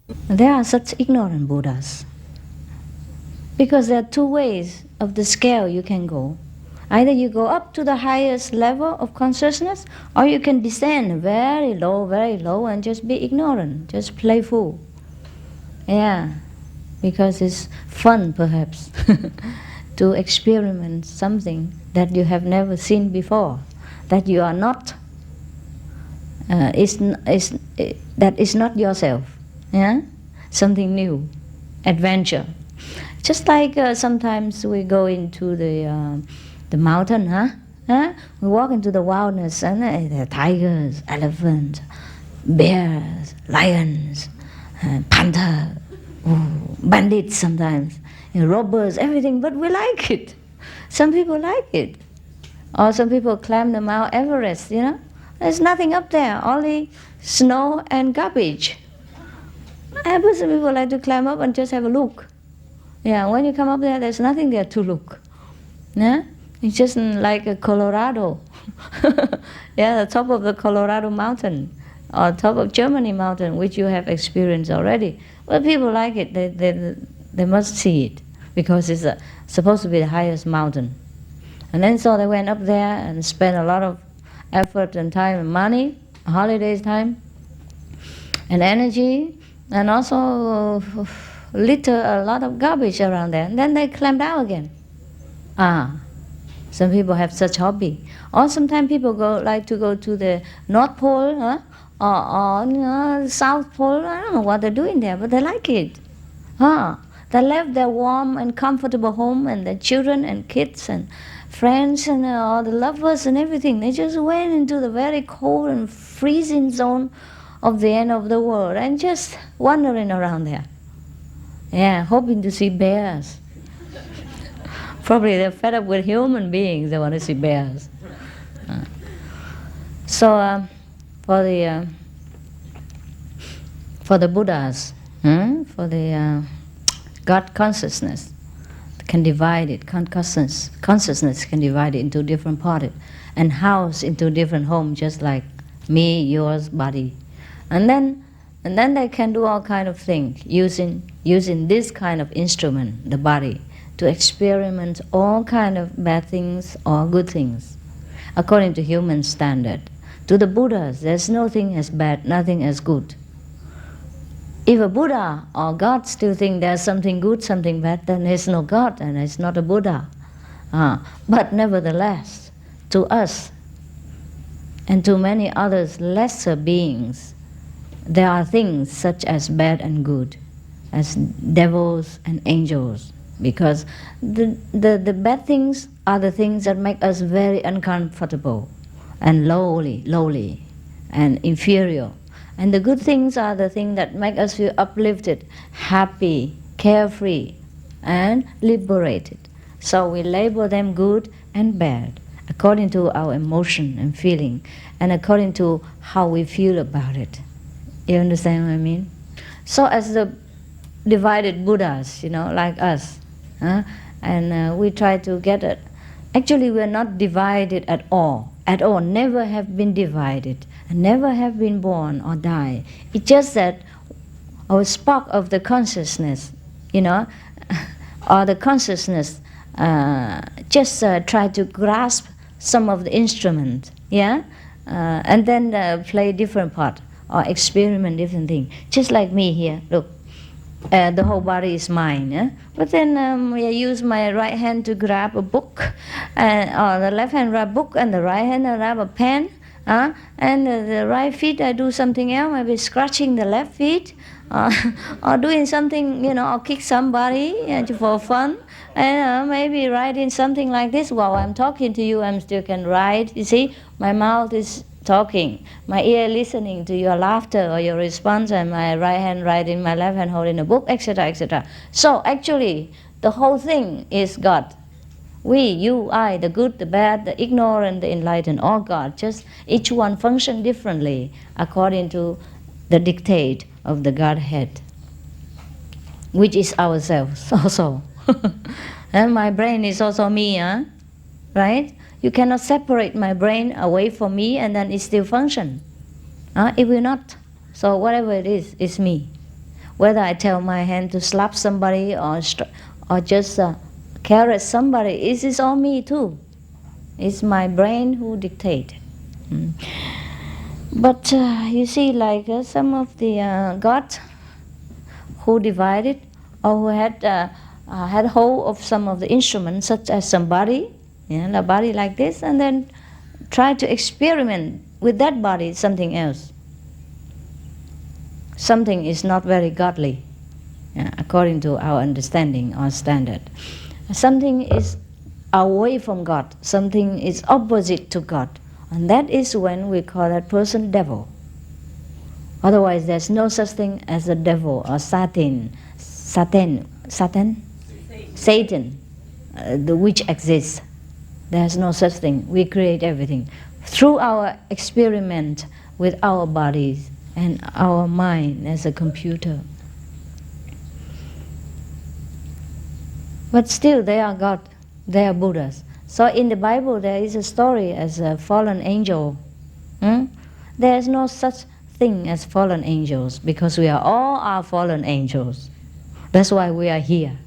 There are such ignorant Buddhas. Because there are two ways of the scale you can go. Either you go up to the highest level of consciousness, or you can descend very low, and just be ignorant, just playful. Yeah, because it's fun perhaps to experiment something that you have never seen before, that you are not, that is not yourself. Yeah, something new, adventure. Just like sometimes we go into the mountain, huh? Huh? We walk into the wilderness, and there are tigers, elephants, bears, lions, panther, bandits sometimes, robbers, everything. But we like it. Some people like it, or some people climb the Mount Everest. There's nothing up there, only snow and garbage. But some people like to climb up and just have a look. Yeah, when you come up there, there's nothing there to look. Yeah? It's just like a Colorado. Yeah, the top of the Colorado mountain, or top of Germany mountain, which you have experienced already. But people like it. They must see it, because it's supposed to be the highest mountain. And then so they went up there and spent a lot of effort and time and money, holidays time, and energy, and also litter a lot of garbage around there, and then they climb down again. Some people have such hobby. Or sometimes people like to go to the North Pole, huh? or South Pole. I don't know what they're doing there, but they like it. They left their warm and comfortable home and their children and kids and friends and all the lovers and everything. They just went into the very cold and freezing zone of the end of the world and just wandering around there. Yeah, hoping to see bears. Probably they're fed up with human beings, they want to see bears. So for the Buddhas, for the God consciousness, can divide it. Consciousness can divide it into different parts and house into different homes, just like me, yours, body. And then they can do all kind of things using this kind of instrument, the body, to experiment all kind of bad things or good things, according to human standard. To the Buddhas, there's nothing as bad, nothing as good. If a Buddha or God still think there's something good, something bad, then there's no God and it's not a Buddha. But nevertheless, to us and to many others lesser beings, there are things such as bad and good, as devils and angels, because the bad things are the things that make us very uncomfortable and lowly and inferior. And the good things are the things that make us feel uplifted, happy, carefree, and liberated. So we label them good and bad according to our emotion and feeling, and according to how we feel about it. You understand what I mean? So as the divided Buddhas, like us, and we try to get it. Actually, we are not divided at all, never have been divided, and never have been born or die. It's just that our spark of the consciousness, or the consciousness just try to grasp some of the instrument, and then play different part or experiment different thing. Just like me here, look. The whole body is mine, but then I use my right hand to grab a book, or the left hand grab a book, and the right hand grab a pen, and the right feet I do something else, maybe scratching the left feet, or doing something, or kick somebody for fun, and maybe writing something like this. While I'm talking to you, I still can write. You see, my mouth is talking, my ear listening to your laughter or your response, and my right hand writing, my left hand holding a book, etc., etc. So actually, the whole thing is God. We, you, I, the good, the bad, the ignorant, the enlightened, all God. Just each one function differently according to the dictate of the Godhead, which is ourselves also. And my brain is also me, right? You cannot separate my brain away from me and then it still function. It will not. So whatever it is me. Whether I tell my hand to slap somebody or just caress somebody, it is all me too. It's my brain who dictates. Mm. But you see, like some of the gods who divided or who had hold of some of the instruments, such as some body, a body like this, and then try to experiment with that body something else. Something is not very godly, according to our understanding or standard. Something is away from God. Something is opposite to God. And that is when we call that person devil. Otherwise, there's no such thing as a devil or Satan, which exists. There's no such thing. We create everything through our experiment with our bodies and our mind as a computer. But still, they are God. They are Buddhas. So in the Bible, there is a story as a fallen angel. There is no such thing as fallen angels, because we are all our fallen angels. That's why we are here.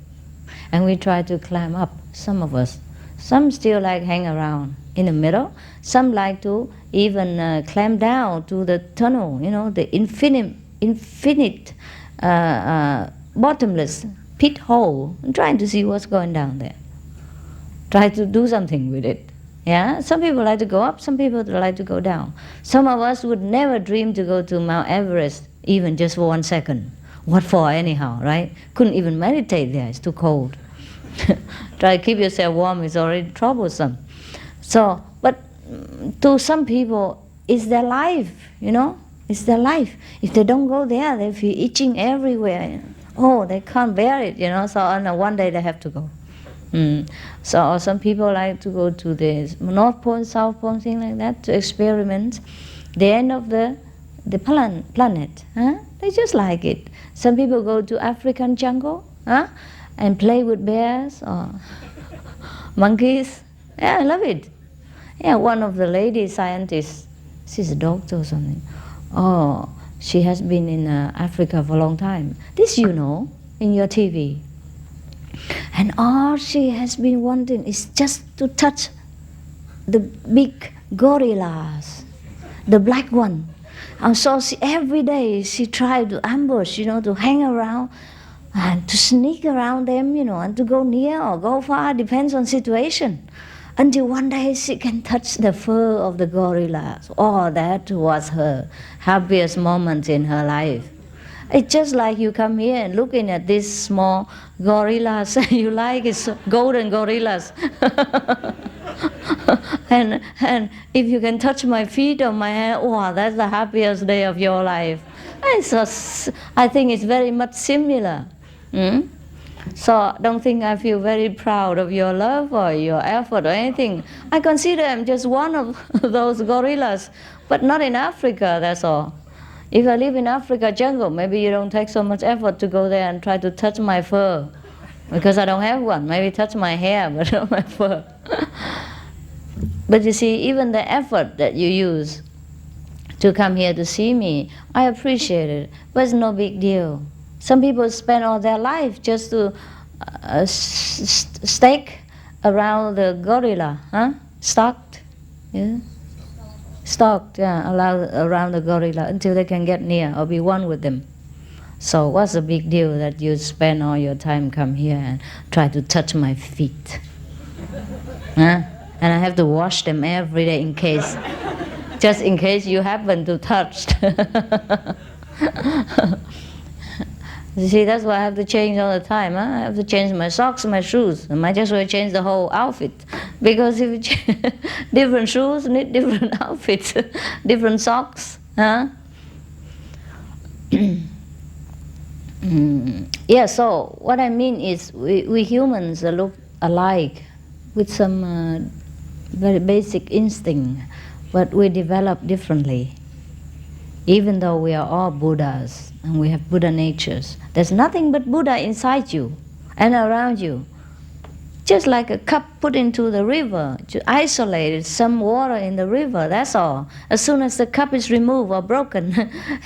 And we try to climb up, some of us. Some still like hang around in the middle. Some like to even climb down to the tunnel, the infinite bottomless pit hole, and trying to see what's going down there. Try to do something with it. Yeah, some people like to go up, some people like to go down. Some of us would never dream to go to Mount Everest, even just for 1 second. What for anyhow, right? Couldn't even meditate there, it's too cold. Try to keep yourself warm, it's already troublesome. So, but to some people, it's their life, it's their life. If they don't go there, they feel itching everywhere. Oh, they can't bear it, so on one day they have to go. So some people like to go to the North Pole, South Pole, thing like that, to experiment the end of the planet. They just like it. Some people go to African jungle and play with bears or monkeys. Yeah, I love it. Yeah, one of the lady scientists, she's a doctor or something. Oh, she has been in Africa for a long time. This in your TV. And all she has been wanting is just to touch the big gorillas, the black one. And so every day she tried to ambush, to hang around and to sneak around them, and to go near or go far, depends on situation. Until one day she can touch the fur of the gorillas. Oh, that was her happiest moment in her life. It's just like you come here and looking at these small gorillas, you like it's golden gorillas. and if you can touch my feet or my hair, wow, that's the happiest day of your life. I think it's very much similar. So don't think I feel very proud of your love or your effort or anything. I consider I'm just one of those gorillas, but not in Africa, that's all. If I live in Africa jungle, maybe you don't take so much effort to go there and try to touch my fur, because I don't have one. Maybe touch my hair, but not my fur. But you see, even the effort that you use to come here to see me, I appreciate it, but it's no big deal. Some people spend all their life just to stake around the gorilla, stalked, stalked, around the gorilla until they can get near or be one with them. So what's the big deal that you spend all your time come here and try to touch my feet? And I have to wash them every day in case, just in case you happen to touch. You see, that's why I have to change all the time. I have to change my socks, my shoes. I might just well change the whole outfit. Because if you different shoes need different outfits, different socks. Yeah, so what I mean is we humans look alike with some very basic instinct, but we develop differently. Even though we are all Buddhas and we have Buddha natures, there's nothing but Buddha inside you and around you. Just like a cup put into the river, to isolate some water in the river, that's all. As soon as the cup is removed or broken,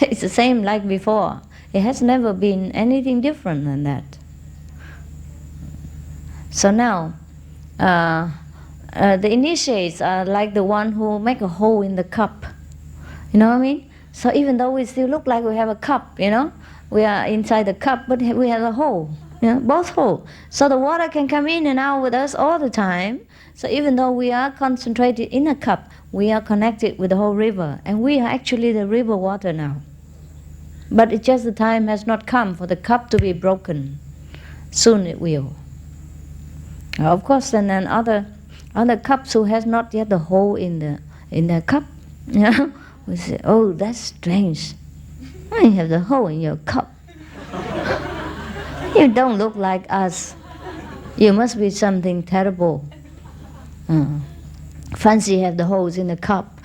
it's the same like before. It has never been anything different than that. So now, the initiates are like the one who make a hole in the cup. You know what I mean? So even though we still look like we have a cup, we are inside the cup, but we have a hole, both hole. So the water can come in and out with us all the time. So even though we are concentrated in a cup, we are connected with the whole river, and we are actually the river water now. But it's just the time has not come for the cup to be broken. Soon it will. Of course, and then other cups who has not yet the hole in the cup, we say, oh, that's strange. I have the hole in your cup. You don't look like us. You must be something terrible. Fancy have the holes in the cup.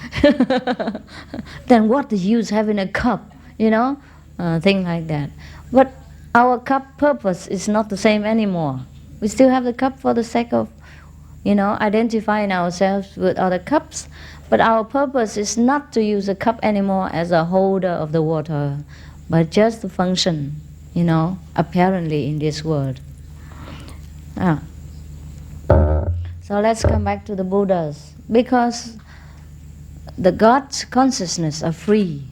Then what the use having a cup? Thing like that. But our cup purpose is not the same anymore. We still have the cup for the sake of, identifying ourselves with other cups. But our purpose is not to use a cup anymore as a holder of the water, but just to function, apparently in this world. So let's come back to the Buddhas. Because the God consciousness are free.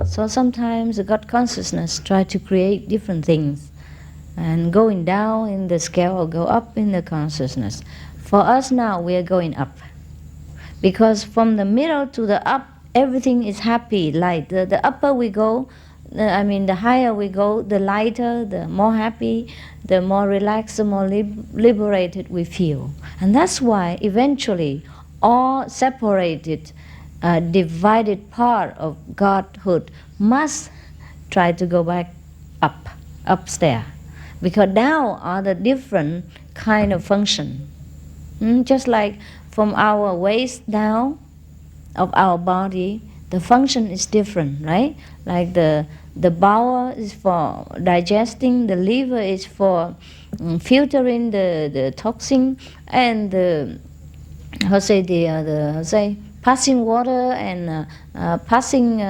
So sometimes the God consciousness try to create different things, and going down in the scale or go up in the consciousness. For us now, we are going up. Because from the middle to the up, everything is happy, light. The upper we go, the higher we go, the lighter, the more happy, the more relaxed, the more liberated we feel. And that's why eventually all separated, divided part of Godhood must try to go back upstairs. Because now are the different kind of function. Just like from our waist down of our body, the function is different, right? Like the bowel is for digesting, the liver is for filtering the toxin, and passing water and passing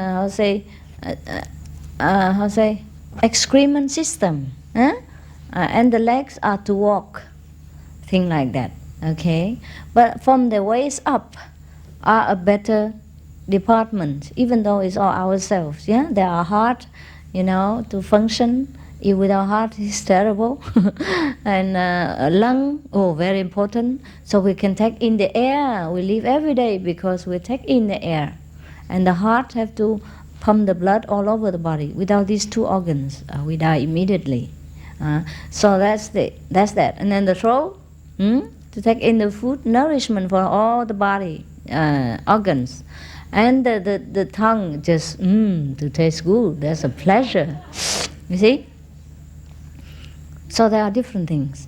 excrement system. And the legs are to walk, thing like that. Okay, but from the waist up are a better department, even though it's all ourselves. There are heart, to function. If without heart, it's terrible. And lung, very important. So we can take in the air. We live every day because we take in the air, and the heart have to pump the blood all over the body. Without these two organs, we die immediately. So that's that. And then the throat. To take in the food, nourishment for all the body organs, and the tongue just to taste good. That's a pleasure. You see. So there are different things.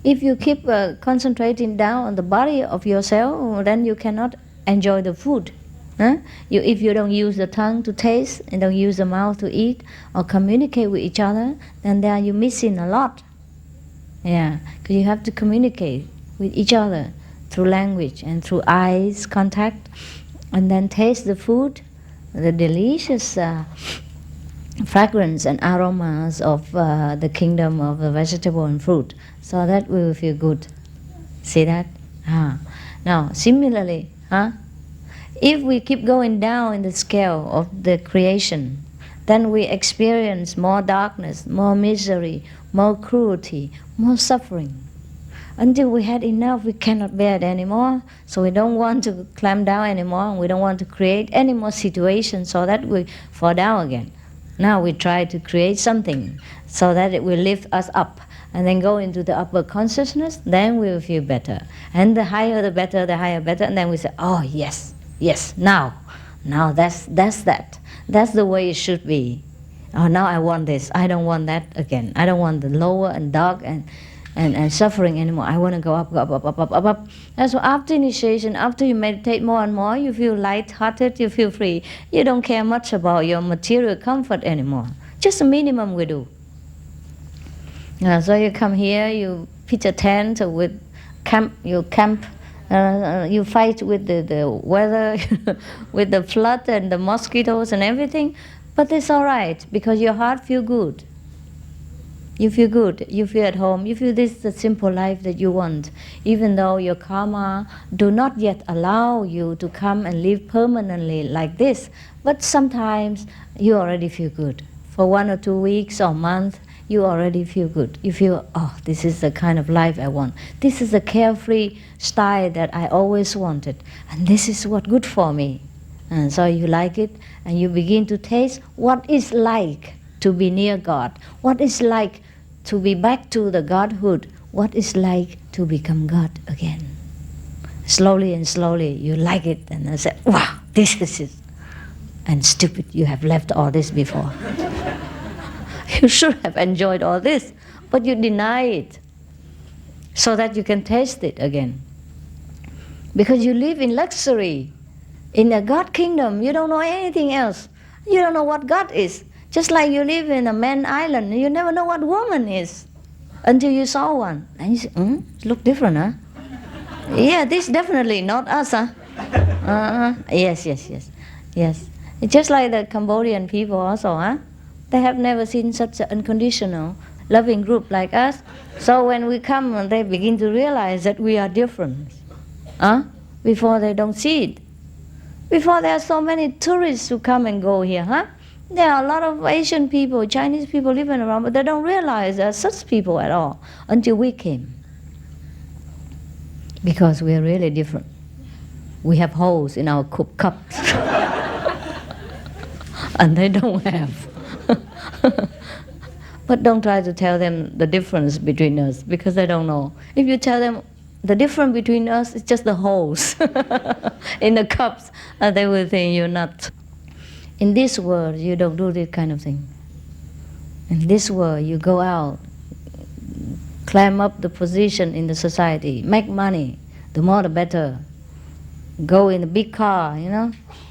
If you keep concentrating down on the body of yourself, then you cannot enjoy the food. If you don't use the tongue to taste and don't use the mouth to eat or communicate with each other, then there you're missing a lot. Because you have to communicate with each other through language and through eyes contact, and then taste the food, the delicious fragrance and aromas of the kingdom of the vegetable and fruit. So that we will feel good. See that? Now, similarly, if we keep going down in the scale of the creation, then we experience more darkness, more misery, more cruelty, more suffering. Until we had enough, we cannot bear it anymore. So we don't want to climb down anymore, and we don't want to create any more situations so that we fall down again. Now we try to create something so that it will lift us up, and then go into the upper consciousness, then we will feel better. And the higher the better, the higher better, and then we say, oh yes, now that's that. That's the way it should be. Oh, now I want this. I don't want that again. I don't want the lower and dark and suffering anymore. I want to go up. And so after initiation, after you meditate more and more, you feel light-hearted, you feel free. You don't care much about your material comfort anymore. Just a minimum we do. So you come here, you pitch a tent with camp. You fight with the weather, with the flood and the mosquitoes and everything. But it's all right, because your heart feels good. You feel good, you feel at home, you feel this is the simple life that you want, even though your karma do not yet allow you to come and live permanently like this. But sometimes you already feel good. For 1 or 2 weeks or month, you already feel good. You feel, oh, this is the kind of life I want. This is the carefree style that I always wanted. And this is what good for me. And so you like it, and you begin to taste what it's like to be near God, what it's like to be back to the Godhood, what it's like to become God again. Slowly and slowly you like it, and I say, wow, this is it. And stupid, you have left all this before. You should have enjoyed all this, but you deny it so that you can taste it again. Because you live in luxury. In the God kingdom, you don't know anything else. You don't know what God is. Just like you live in a man island, you never know what woman is until you saw one. And you say, look different, huh? Yeah, this definitely not us, huh? Yes. Yes. It's just like the Cambodian people also, huh? They have never seen such an unconditional, loving group like us. So when we come, they begin to realize that we are different. Huh? Before they don't see it. Before there are so many tourists who come and go here, huh? There are a lot of Asian people, Chinese people living around, but they don't realize there are such people at all until we came. Because we are really different. We have holes in our cups. And they don't have. But don't try to tell them the difference between us, because they don't know. If you tell them the difference between us is just the holes in the cups, they will think you're nuts. In this world, you don't do this kind of thing. In this world, you go out, climb up the position in the society, make money, the more the better. Go in a big car,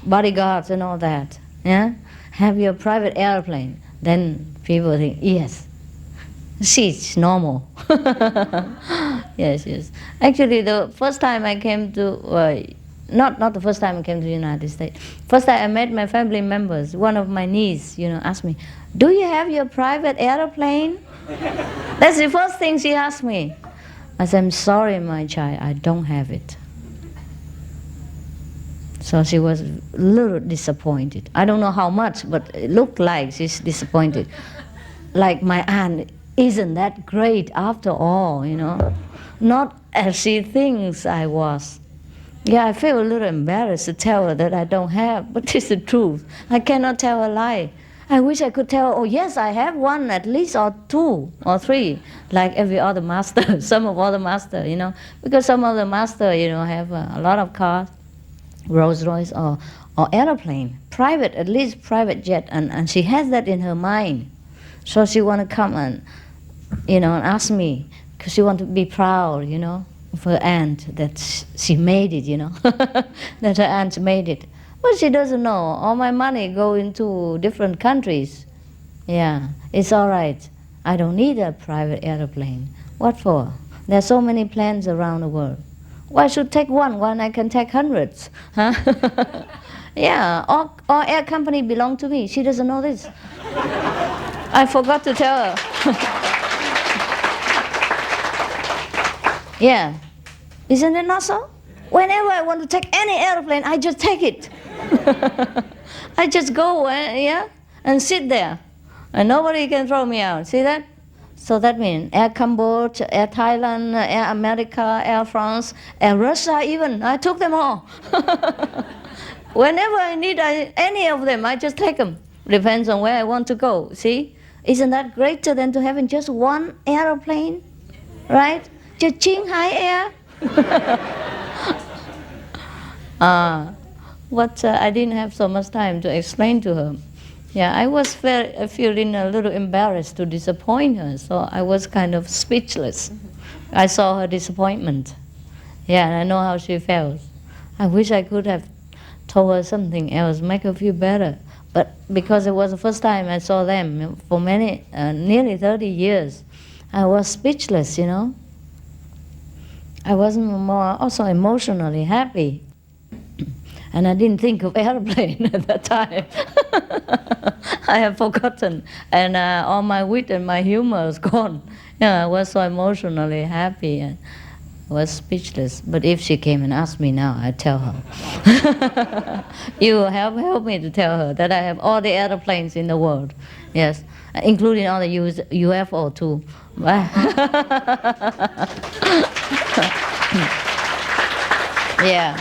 bodyguards and all that. Yeah? Have your private airplane. Then people think, yes, see, it's normal. Yes. Actually, the first time I came to, not the first time I came to the United States. First time I met my family members, one of my niece, asked me, do you have your private airplane? That's the first thing she asked me. I said, I'm sorry, my child, I don't have it. So she was a little disappointed. I don't know how much, but it looked like she's disappointed. Like my aunt isn't that great after all, Not as she thinks I was. Yeah, I feel a little embarrassed to tell her that I don't have, but it's the truth. I cannot tell a lie. I wish I could tell her, oh yes, I have one at least, or 2 or 3, like every other master, some of other master, Because some of the master, have a lot of cars, Rolls Royce or airplane, private, at least private jet, and she has that in her mind. So she want to come and, and ask me, because she want to be proud, of her aunt, that she made it, that her aunt made it. But she doesn't know, all my money go into different countries. Yeah, it's all right. I don't need a private airplane. What for? There are so many planes around the world. Why should take one when I can take hundreds? Huh? Yeah, all air company belong to me. She doesn't know this. I forgot to tell her. Yeah, isn't it not so? Whenever I want to take any airplane, I just take it. I just go, and sit there, and nobody can throw me out. See that? So that means Air Cambodia, Air Thailand, Air America, Air France, Air Russia even. I took them all. Whenever I need any of them, I just take them. Depends on where I want to go. See? Isn't that greater than to having just one airplane? Right? Just Qinghai Air. I didn't have so much time to explain to her. Yeah, I was feeling a little embarrassed to disappoint her, so I was kind of speechless. I saw her disappointment. Yeah, and I know how she felt. I wish I could have told her something else, make her feel better. But because it was the first time I saw them for nearly 30 years, I was speechless, I wasn't more also emotionally happy. And I didn't think of airplane at that time. I have forgotten, and all my wit and my humor is gone. Yeah, I was so emotionally happy and was speechless. But if she came and asked me now, I'd tell her. You help me to tell her that I have all the airplanes in the world. Yes, including all the UFO too. Yeah.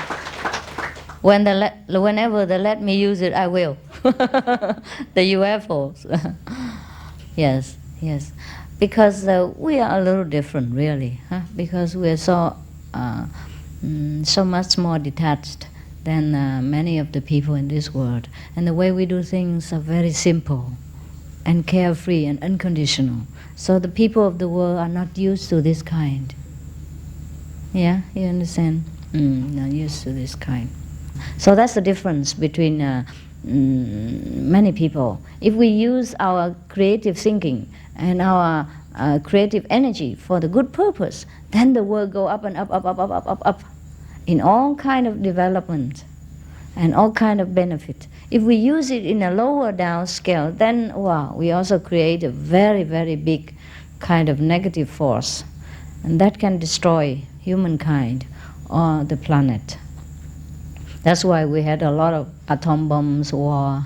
Whenever they let me use it, I will. The UFOs. Yes, yes. Because we are a little different, really. Huh? Because we are so much more detached than many of the people in this world. And the way we do things are very simple and carefree and unconditional. So the people of the world are not used to this kind. Yeah, you understand? Not used to this kind. So that's the difference between many people. If we use our creative thinking and our creative energy for the good purpose, then the world go up and up, up, up, up, up, up, up, in all kind of development and all kind of benefit. If we use it in a lower down scale, then wow, we also create a very, very big kind of negative force, and that can destroy humankind or the planet. That's why we had a lot of atom bombs war,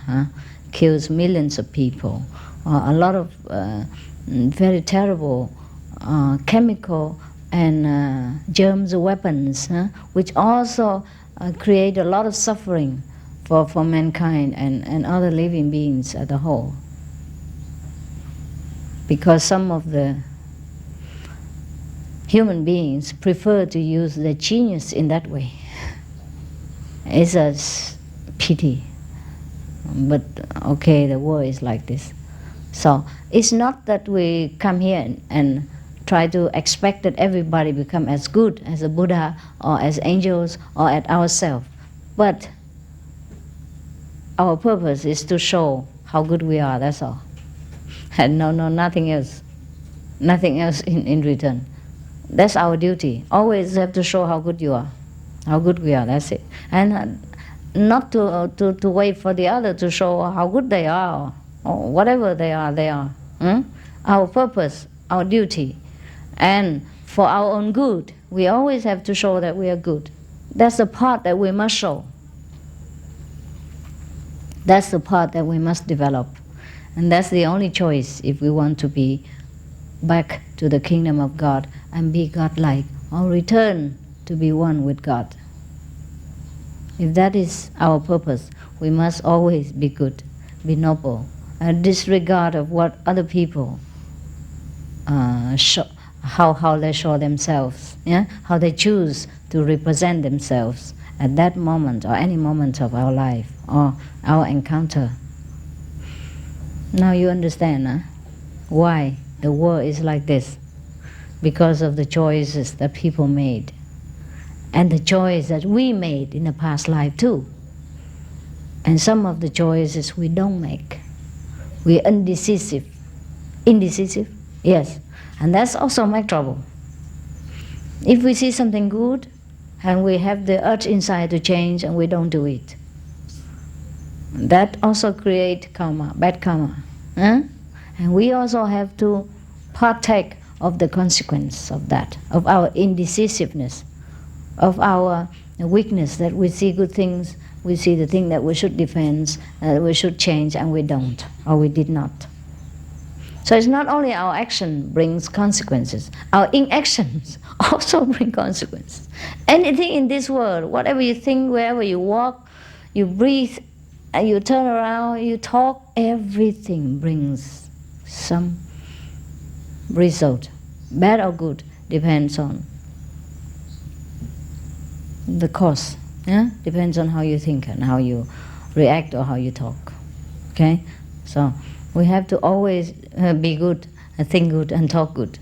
kills millions of people. A lot of very terrible chemical and germs weapons, which also create a lot of suffering for mankind and other living beings as a whole. Because some of the human beings prefer to use their genius in that way. It's a pity, but okay, the world is like this. So it's not that we come here and try to expect that everybody become as good as a Buddha or as angels or as ourselves, but our purpose is to show how good we are, that's all. And no, nothing else. Nothing else in return. That's our duty. Always have to show how good you are. How good we are, that's it. And not to wait for the other to show how good they are, or whatever they are, they are. Our purpose, our duty. And for our own good, we always have to show that we are good. That's the part that we must show. That's the part that we must develop. And that's the only choice if we want to be back to the kingdom of God and be God-like, or return to be one with God. If that is our purpose, we must always be good, be noble, and disregard of what other people show, how they show themselves, how they choose to represent themselves at that moment or any moment of our life or our encounter. Now you understand why the world is like this. Because of the choices that people made. And the choice that we made in the past life too. And some of the choices we don't make. We're indecisive. Indecisive? Yes. And that's also my trouble. If we see something good, and we have the urge inside to change, and we don't do it, that also creates karma, bad karma. And we also have to partake of the consequence of that, of our indecisiveness, of our weakness, that we see good things, we see the thing that we should defend, we should change, and we don't, or we did not. So it's not only our action brings consequences, our inactions also bring consequences. Anything in this world, whatever you think, wherever you walk, you breathe, and you turn around, you talk, everything brings some result. Bad or good depends on the cause. Depends on how you think and how you react or how you talk. Okay? So we have to always be good, think good and talk good,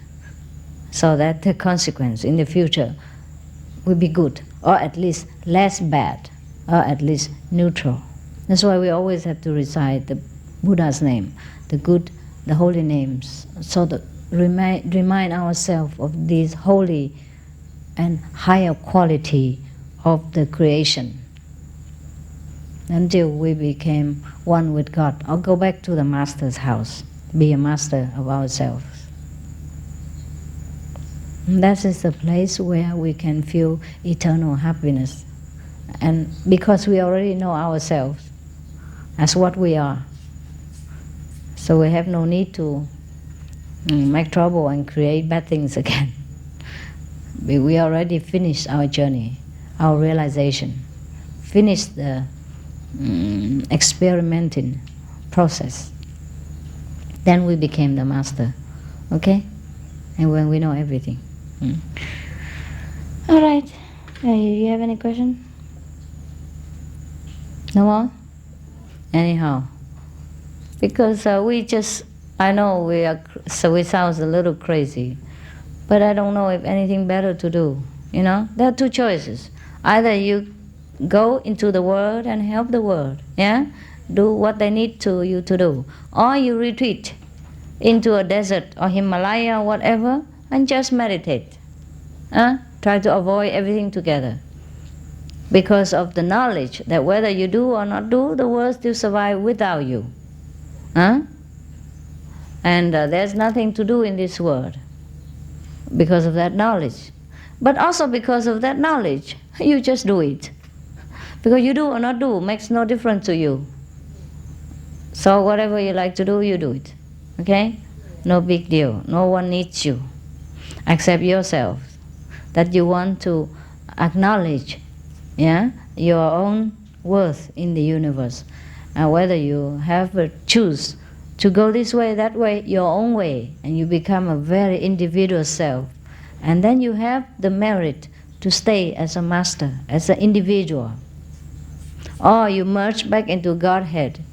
so that the consequence in the future will be good, or at least less bad, or at least neutral. That's why we always have to recite the Buddha's name, the good, the holy names, so that remind ourselves of this holy and higher quality of the creation. until we became one with God, or go back to the master's house, be a master of ourselves. And that is the place where we can feel eternal happiness. And because we already know ourselves as what we are, so we have no need to make trouble and create bad things again. We already finished our journey, our realization, finished the experimenting process. Then we became the master, okay? And when we know everything. All right. You have any question? No more? Anyhow, because I know we sound a little crazy, but I don't know if anything better to do. You know, there are two choices. Either you go into the world and help the world, yeah, do what they need you to do, or you retreat into a desert or Himalaya or whatever and just meditate. Try to avoid everything together, because of the knowledge that whether you do or not do, the world still survive without you. And there's nothing to do in this world because of that knowledge. But also because of that knowledge, you just do it. Because you do or not do makes no difference to you. So whatever you like to do, you do it. Okay? No big deal. No one needs you except yourself. That you want to acknowledge, yeah, your own worth in the universe. And whether you have to choose to go this way, that way, your own way, and you become a very individual self. And then you have the merit to stay as a master, as an individual. Or you merge back into Godhead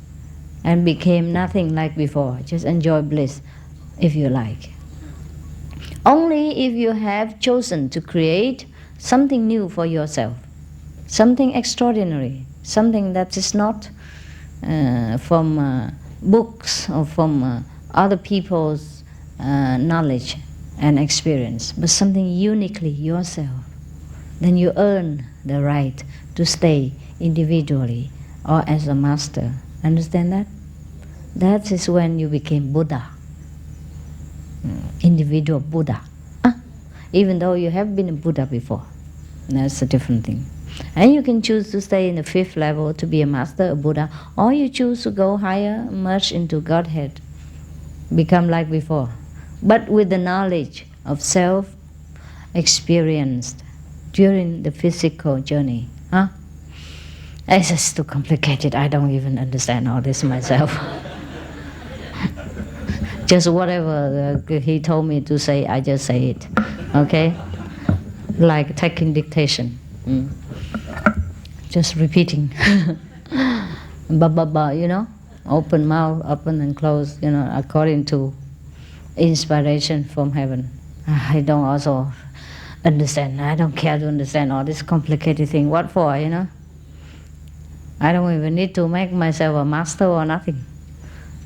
and became nothing like before. Just enjoy bliss if you like. Only if you have chosen to create something new for yourself, something extraordinary, something that is not from books or from other people's knowledge and experience, but something uniquely yourself, then you earn the right to stay individually or as a master. Understand that? That is when you became Buddha, individual Buddha. Even though you have been a Buddha before, that's a different thing. And you can choose to stay in the 5th level to be a master, a Buddha, or you choose to go higher, merge into Godhead, become like before, but with the knowledge of self experienced during the physical journey. It's just too complicated. I don't even understand all this myself. Just whatever he told me to say, I just say it. Okay? Like taking dictation. Just repeating. You know? Open mouth, open and close, you know, according to inspiration from heaven. I don't also understand. I don't care to understand all this complicated thing. What for, you know? I don't even need to make myself a master or nothing.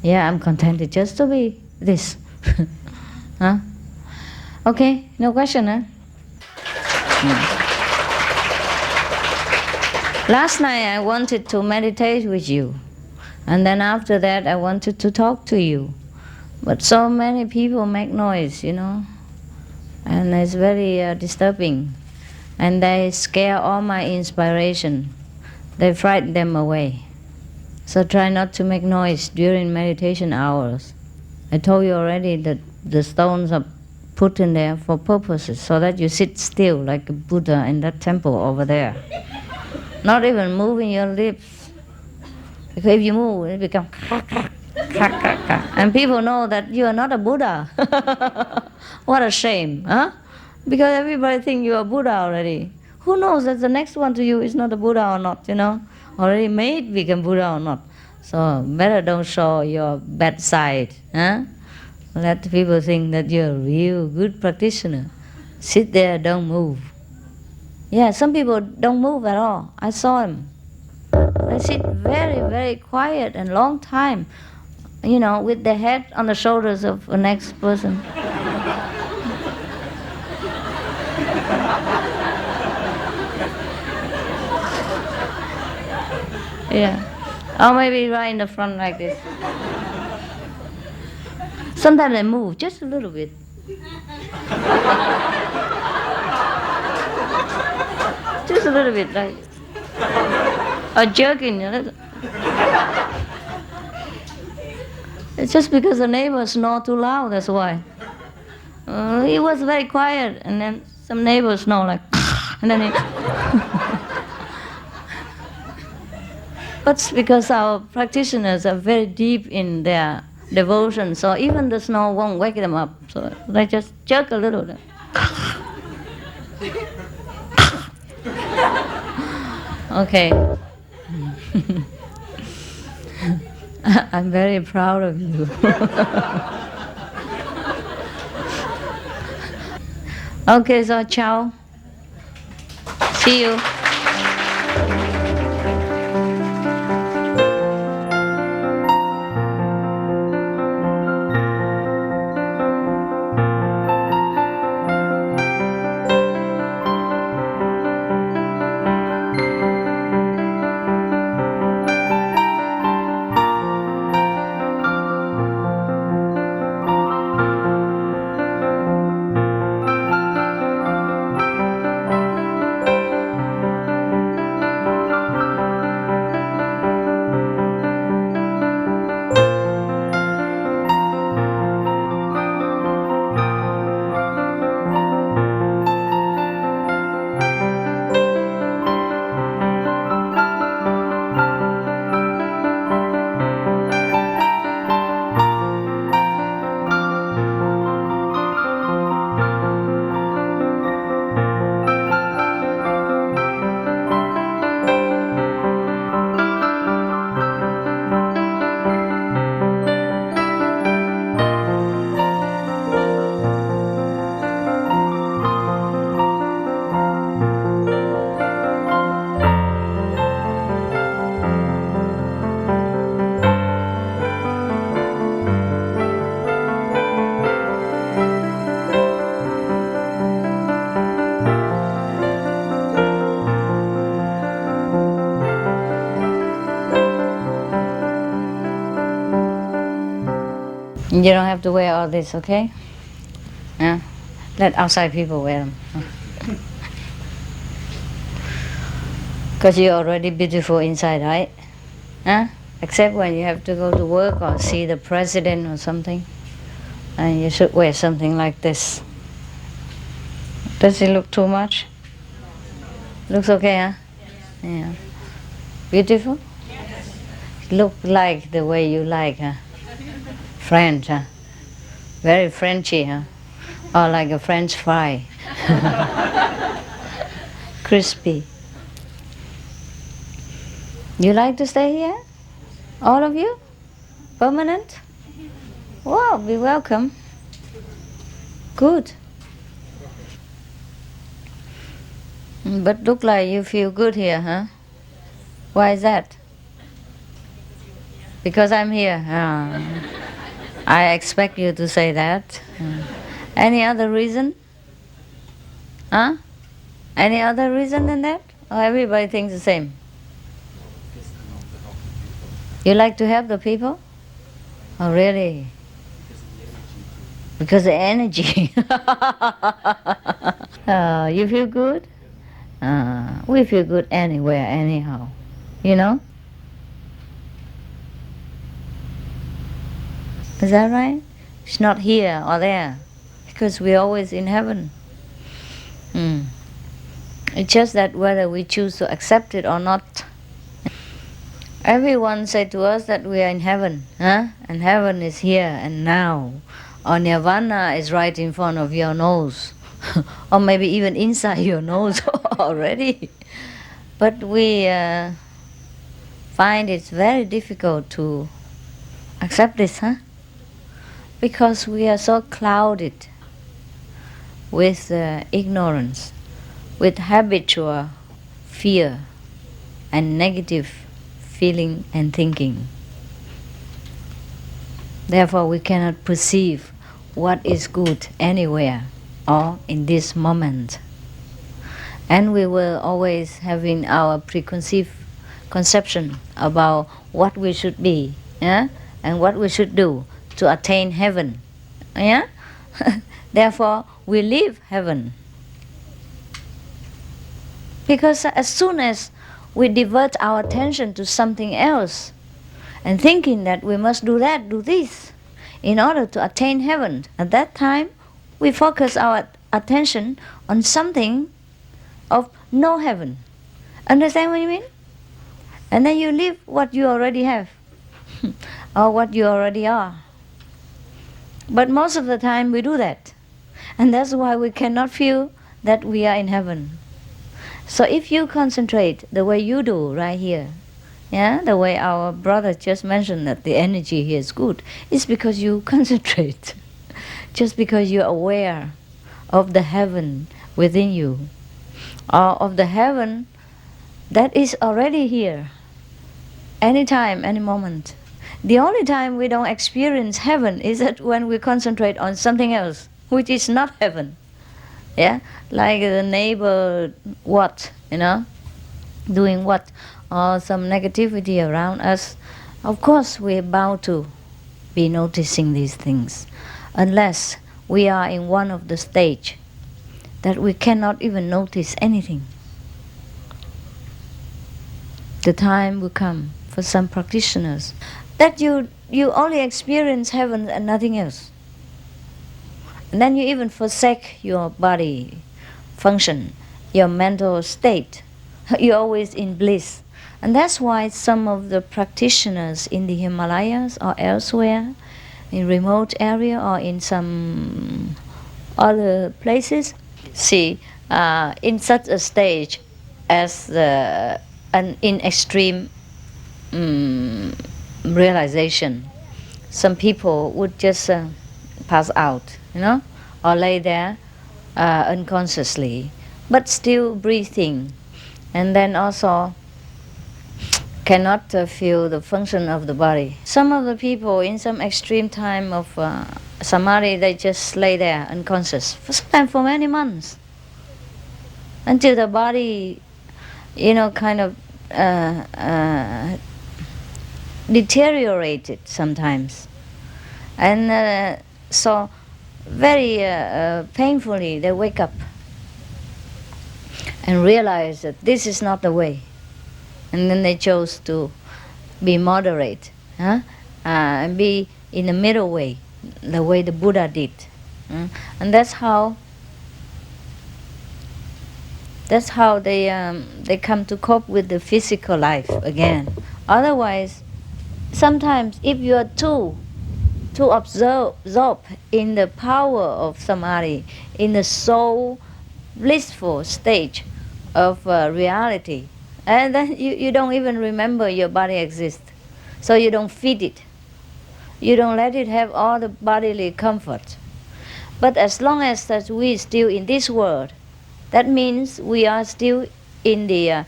Yeah, I'm contented just to be this. Okay, no question, huh? Last night I wanted to meditate with you, and then after that I wanted to talk to you. But so many people make noise, you know, and it's very disturbing. And they scare all my inspiration. They frighten them away. So try not to make noise during meditation hours. I told you already that the stones are put in there for purposes, so that you sit still like a Buddha in that temple over there. Not even moving your lips. Because if you move, it becomes and people know that you are not a Buddha. What a shame, huh? Because everybody thinks you are Buddha already. Who knows that the next one to you is not a Buddha or not, you know? Already made become Buddha or not. So better don't show your bad side, huh? Let people think that you're a real good practitioner. Sit there, don't move. Yeah, some people don't move at all. I saw them. They sit very, very quiet and long time, you know, with their head on the shoulders of the next person. Yeah. Or maybe right in the front like this. Sometimes I move just a little bit. Just a little bit, like, or jerking a little. It's just because the neighbors snore too loud, that's why. It was very quiet, and then some neighbors snore like, and then it. But it's because our practitioners are very deep in their devotion, so even the snore won't wake them up. So they just jerk a little. Okay. I'm very proud of you. Okay, so ciao. See you. You don't have to wear all this, okay? Yeah. Let outside people wear them. Because you're already beautiful inside, right? Huh? Except when you have to go to work or see the president or something. And you should wear something like this. Does it look too much? Looks okay, huh? Yeah. Beautiful? Look like the way you like, huh? French, huh? Very Frenchy, huh? Or like a French fry. Crispy. You like to stay here? All of you? Permanent? Wow, be welcome. Good. But look like you feel good here, huh? Why is that? Because I'm here. I expect you to say that. Any other reason? Huh? Any other reason than that? Or everybody thinks the same? You like to help the people? Oh, really? Because the energy. You feel good? We feel good anywhere, anyhow. You know? Is that right? It's not here or there. Because we're always in heaven. It's just that whether we choose to accept it or not. Everyone said to us that we are in heaven, huh? And heaven is here and now. Or nirvana is right in front of your nose. Or maybe even inside your nose already. But we find it's very difficult to accept this, huh? Because we are so clouded with ignorance, with habitual fear and negative feeling and thinking. Therefore, we cannot perceive what is good anywhere or in this moment. And we will always having our preconceived conception about what we should be, yeah, and what we should do to attain heaven, yeah. Therefore, we leave heaven because as soon as we divert our attention to something else, and thinking that we must do that, do this, in order to attain heaven, at that time, we focus our attention on something of no heaven. Understand what you mean? And then you leave what you already have, or what you already are. But most of the time we do that. And that's why we cannot feel that we are in heaven. So if you concentrate the way you do right here, yeah, the way our brother just mentioned that the energy here is good, it's because you concentrate. Just because you're aware of the heaven within you, or of the heaven that is already here, anytime, any moment. The only time we don't experience heaven is that when we concentrate on something else, which is not heaven. Yeah, like the neighbor, what, doing what, or some negativity around us. Of course, we're bound to be noticing these things, unless we are in one of the stage that we cannot even notice anything. The time will come for some practitioners that you only experience heaven and nothing else. And then you even forsake your body function, your mental state. You're always in bliss. And that's why some of the practitioners in the Himalayas or elsewhere, in remote area or in some other places, see, in such a stage as in extreme realization, some people would just pass out, or lay there unconsciously, but still breathing, and then also cannot feel the function of the body. Some of the people in some extreme time of samadhi, they just lay there unconscious, sometimes for many months, until the body, kind of deteriorated sometimes. And so very painfully they wake up and realize that this is not the way. And then they chose to be moderate, and be in the middle way, the way the Buddha did. And that's how they come to cope with the physical life again. Otherwise, sometimes if you are too absorbed in the power of samadhi, in the soul blissful stage of reality, and then you don't even remember your body exists. So you don't feed it. You don't let it have all the bodily comfort. But as long as that we still in this world, that means we are still in the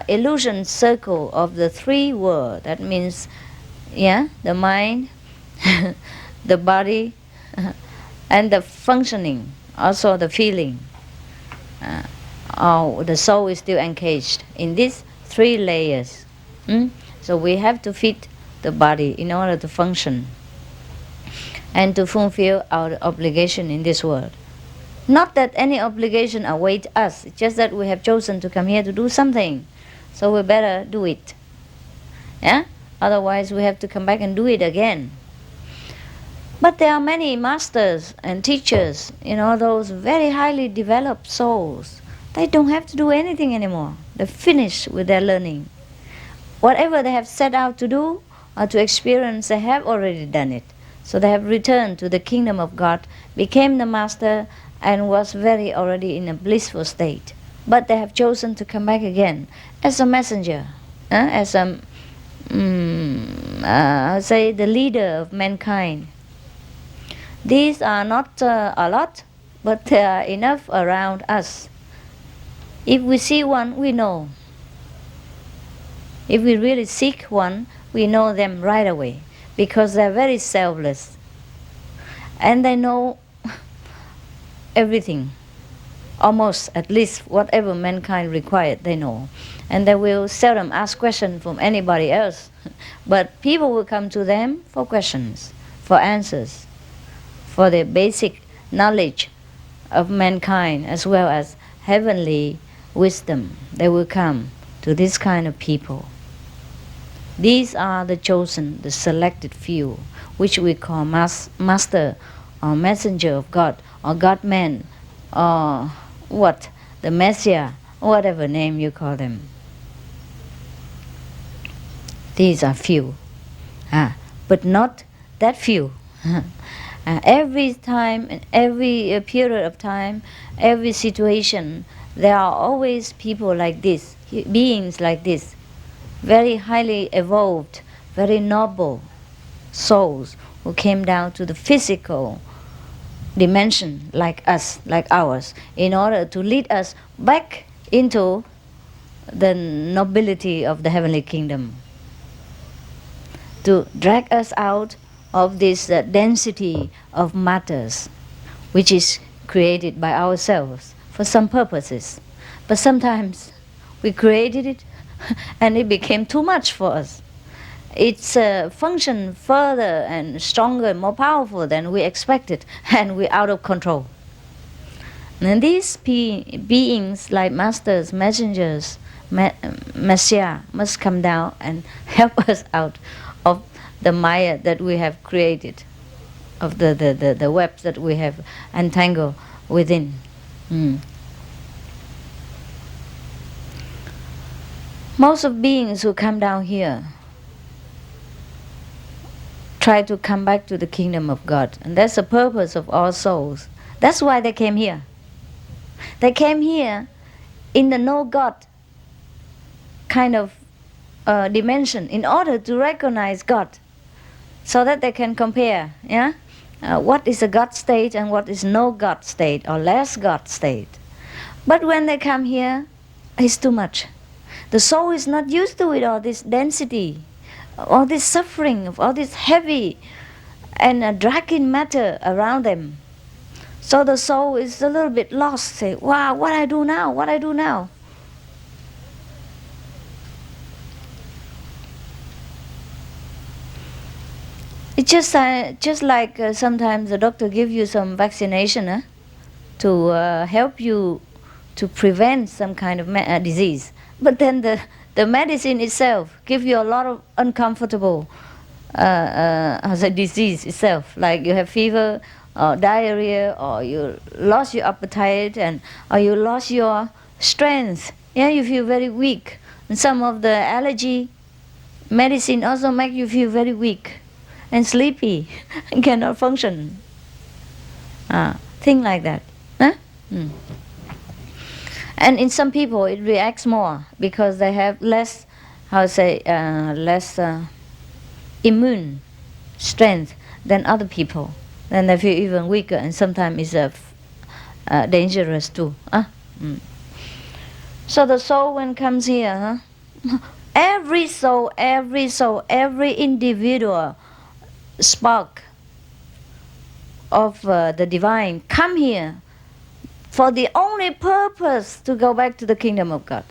illusion circle of the three worlds. That means, the mind, the body, and the functioning, also the feeling. The soul is still engaged in these three layers. So we have to feed the body in order to function and to fulfill our obligation in this world. Not that any obligation awaits us, it's just that we have chosen to come here to do something, so we better do it. Otherwise we have to come back and do it again. But there are many masters and teachers, those very highly developed souls. They don't have to do anything anymore. They're finished with their learning. Whatever they have set out to do or to experience, they have already done it. So they have returned to the kingdom of God, became the master, and was very already in a blissful state. But they have chosen to come back again as a messenger, as I would say the leader of mankind. These are not a lot, but there are enough around us. If we see one, we know. If we really seek one, we know them right away, because they're very selfless. And they know everything. Almost, at least, whatever mankind required, they know. And they will seldom ask questions from anybody else. But people will come to them for questions, for answers, for the basic knowledge of mankind as well as heavenly wisdom. They will come to this kind of people. These are the chosen, the selected few, which we call master or messenger of God, or God-man, or what? The Messiah, whatever name you call them. These are few, but not that few. Every time, and every period of time, every situation, there are always people like this, beings like this, very highly evolved, very noble souls who came down to the physical dimension like us, like ours, in order to lead us back into the nobility of the heavenly kingdom, to drag us out of this density of matters which is created by ourselves for some purposes. But sometimes we created it and it became too much for us. It's functioned further and stronger, more powerful than we expected, and we're out of control. And these beings like masters, messengers, messiah must come down and help us out of the maya that we have created, of the webs that we have entangled within. Most of beings who come down here try to come back to the kingdom of God. And that's the purpose of all souls. That's why they came here. They came here in the no God kind of dimension in order to recognize God, so that they can compare, what is a God state and what is no God state or less God state. But when they come here, it's too much. The soul is not used to it, all this density, all this suffering, all this heavy and dragging matter around them. So the soul is a little bit lost, say, wow, what I do now, what I do now. It's just like sometimes the doctor gives you some vaccination to help you to prevent some kind of disease. But then the medicine itself gives you a lot of uncomfortable disease itself. Like you have fever or diarrhea, or you lost your appetite, or you lost your strength. Yeah, you feel very weak. And some of the allergy medicine also make you feel very weak and sleepy and cannot function. Thing like that. And in some people it reacts more because they have less, less immune strength than other people. Then they feel even weaker, and sometimes it's dangerous too. So the soul when comes here, every soul, every individual spark of the divine come here for the only purpose to go back to the kingdom of God.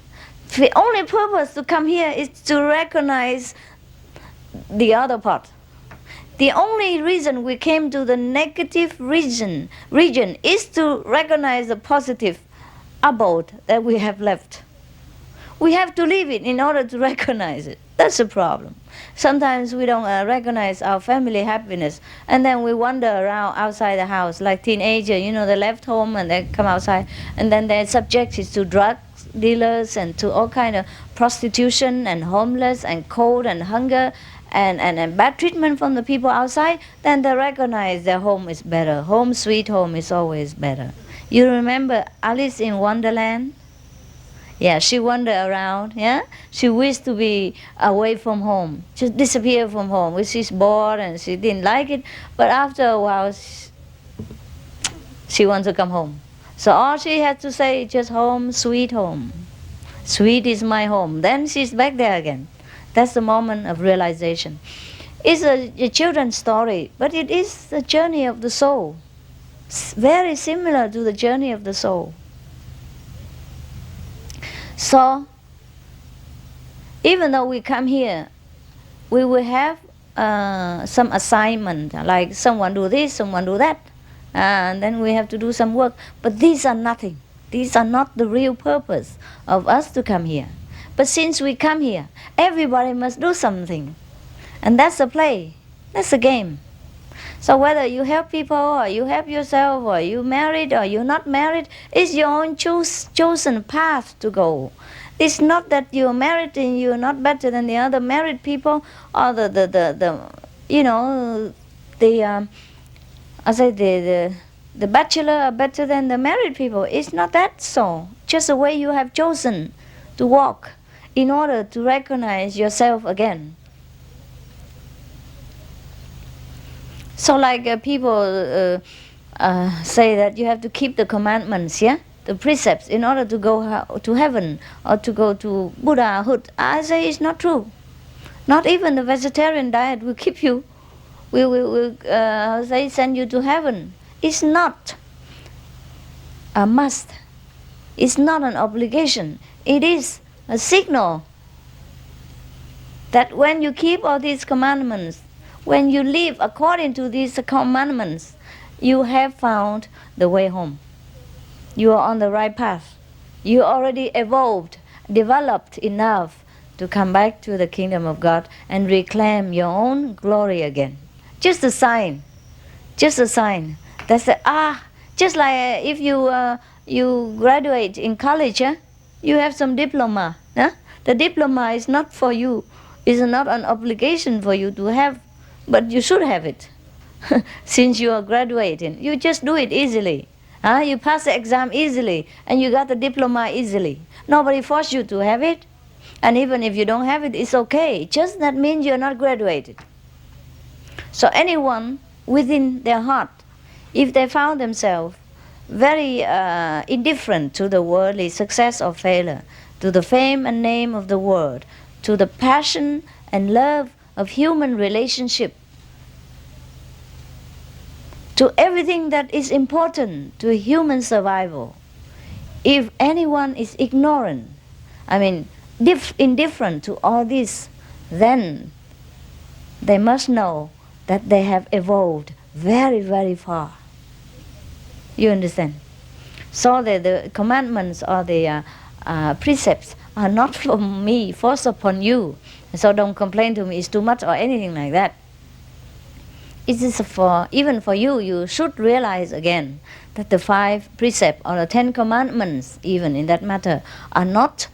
The only purpose to come here is to recognize the other part. The only reason we came to the negative region is to recognize the positive abode that we have left. We have to leave it in order to recognize it. That's the problem. Sometimes we don't recognize our family happiness, and then we wander around outside the house like teenagers. They left home and they come outside, and then they're subjected to drug dealers and to all kind of prostitution and homeless and cold and hunger and bad treatment from the people outside. Then they recognize their home is better. Home sweet home is always better. You remember Alice in Wonderland? Yeah, she wandered around, She wished to be away from home, just disappear from home, which she's bored and she didn't like it. But after a while, she wants to come home. So all she had to say is just home, sweet home. Sweet is my home. Then she's back there again. That's the moment of realization. It's a children's story, but it is the journey of the soul. Very similar to the journey of the soul. So, even though we come here, we will have some assignment, like someone do this, someone do that, and then we have to do some work. But these are nothing. These are not the real purpose of us to come here. But since we come here, everybody must do something. And that's a play. That's a game. So whether you help people or you help yourself or you married or you're not married, it's your own chosen path to go. It's not that you're married and you're not better than the other married people, or the you know, I say the bachelor are better than the married people. It's not that so. Just the way you have chosen to walk in order to recognize yourself again. So like people say that you have to keep the commandments, yeah? The precepts in order to go to heaven or to go to Buddhahood. I say it's not true. Not even the vegetarian diet will keep you, will say send you to heaven. It's not a must. It's not an obligation. It is a signal that when you keep all these commandments, when you live according to these commandments, you have found the way home. You are on the right path. You already evolved, developed enough to come back to the kingdom of God and reclaim your own glory again. Just a sign. Just a sign. That's just like if you graduate in college, you have some diploma. The diploma is not for you. It's not an obligation for you to have, but you should have it. Since you are graduating, you just do it easily. You pass the exam easily and you got the diploma easily. Nobody forced you to have it. And even if you don't have it, it's okay. Just that means you're not graduated. So anyone within their heart, if they found themselves very indifferent to the worldly success or failure, to the fame and name of the world, to the passion and love of human relationship, to everything that is important to human survival, if anyone is ignorant, indifferent to all this, then they must know that they have evolved very, very far. You understand? So the commandments or the precepts are not from me, forced upon you. So don't complain to me, it's too much or anything like that. It is even for you, you should realize again that the 5 precepts or the 10 commandments, even in that matter, are not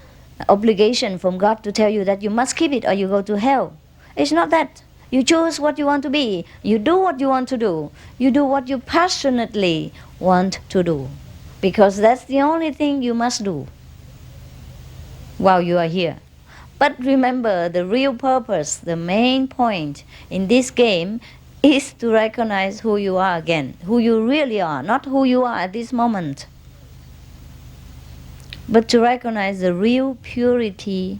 obligation from God to tell you that you must keep it or you go to hell. It's not that. You choose what you want to be. You do what you want to do. You do what you passionately want to do. Because that's the only thing you must do while you are here. But remember, the real purpose, the main point in this game is to recognize who you are again, who you really are, not who you are at this moment, but to recognize the real purity,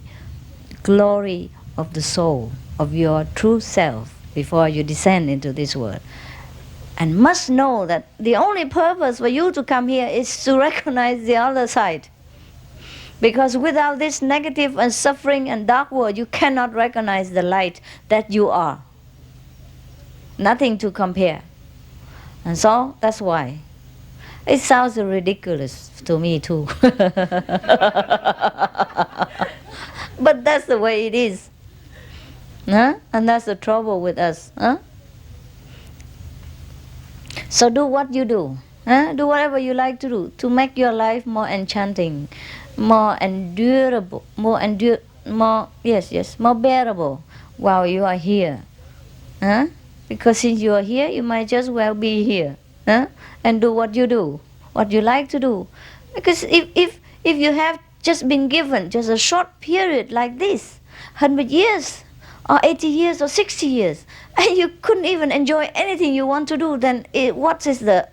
glory of the soul, of your true self before you descend into this world. And must know that the only purpose for you to come here is to recognize the other side. Because without this negative and suffering and dark world, you cannot recognize the light that you are. Nothing to compare. And so that's why. It sounds ridiculous to me too. But that's the way it is. And that's the trouble with us. So do what you do. Do whatever you like to do to make your life more enchanting, more endurable, more bearable while you are here. Because since you are here, you might just well be here, and do what you do, what you like to do. Because if you have just been given just a short period like this, 100 years, or 80 years, or 60 years, and you couldn't even enjoy anything you want to do, then what is the,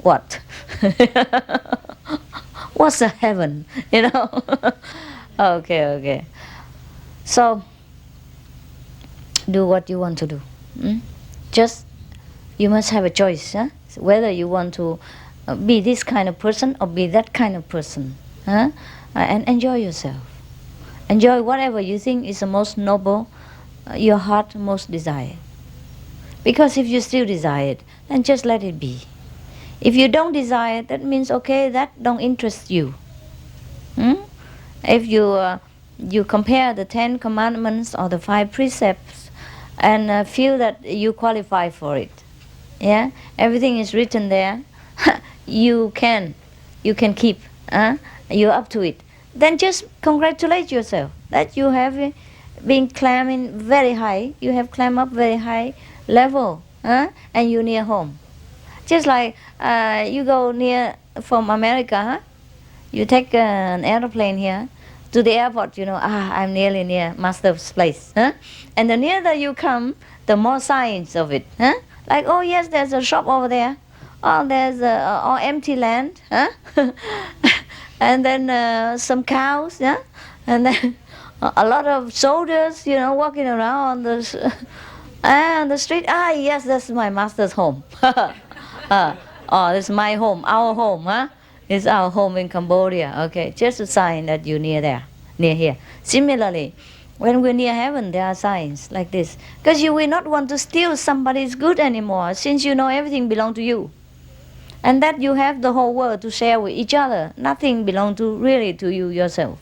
what? What's the heaven, Okay. So, do what you want to do. Just, you must have a choice, whether you want to be this kind of person or be that kind of person. and enjoy yourself. Enjoy whatever you think is the most noble, your heart most desire. Because if you still desire it, then just let it be. If you don't desire it, that means okay, that don't interest you. Hmm? If you compare the 10 commandments or the 5 precepts and feel that you qualify for it, yeah, everything is written there, you can keep, you're up to it, then just congratulate yourself that you have been climbing very high, you have climbed up very high level, and you're near home. Just like you go near from America, you take an airplane here to the airport, I'm nearly near Master's place. And the nearer you come, the more signs of it. Like, oh yes, there's a shop over there. Oh, there's all empty land. And then some cows, yeah? And then a lot of soldiers, walking around on the street. Ah, yes, that's my master's home. Oh, this is my home, our home, It's our home in Cambodia. Okay, just a sign that you're near there, near here. Similarly, when we're near heaven, there are signs like this. Because you will not want to steal somebody's good anymore, since you know everything belongs to you. And that you have the whole world to share with each other. Nothing belongs really to you yourself.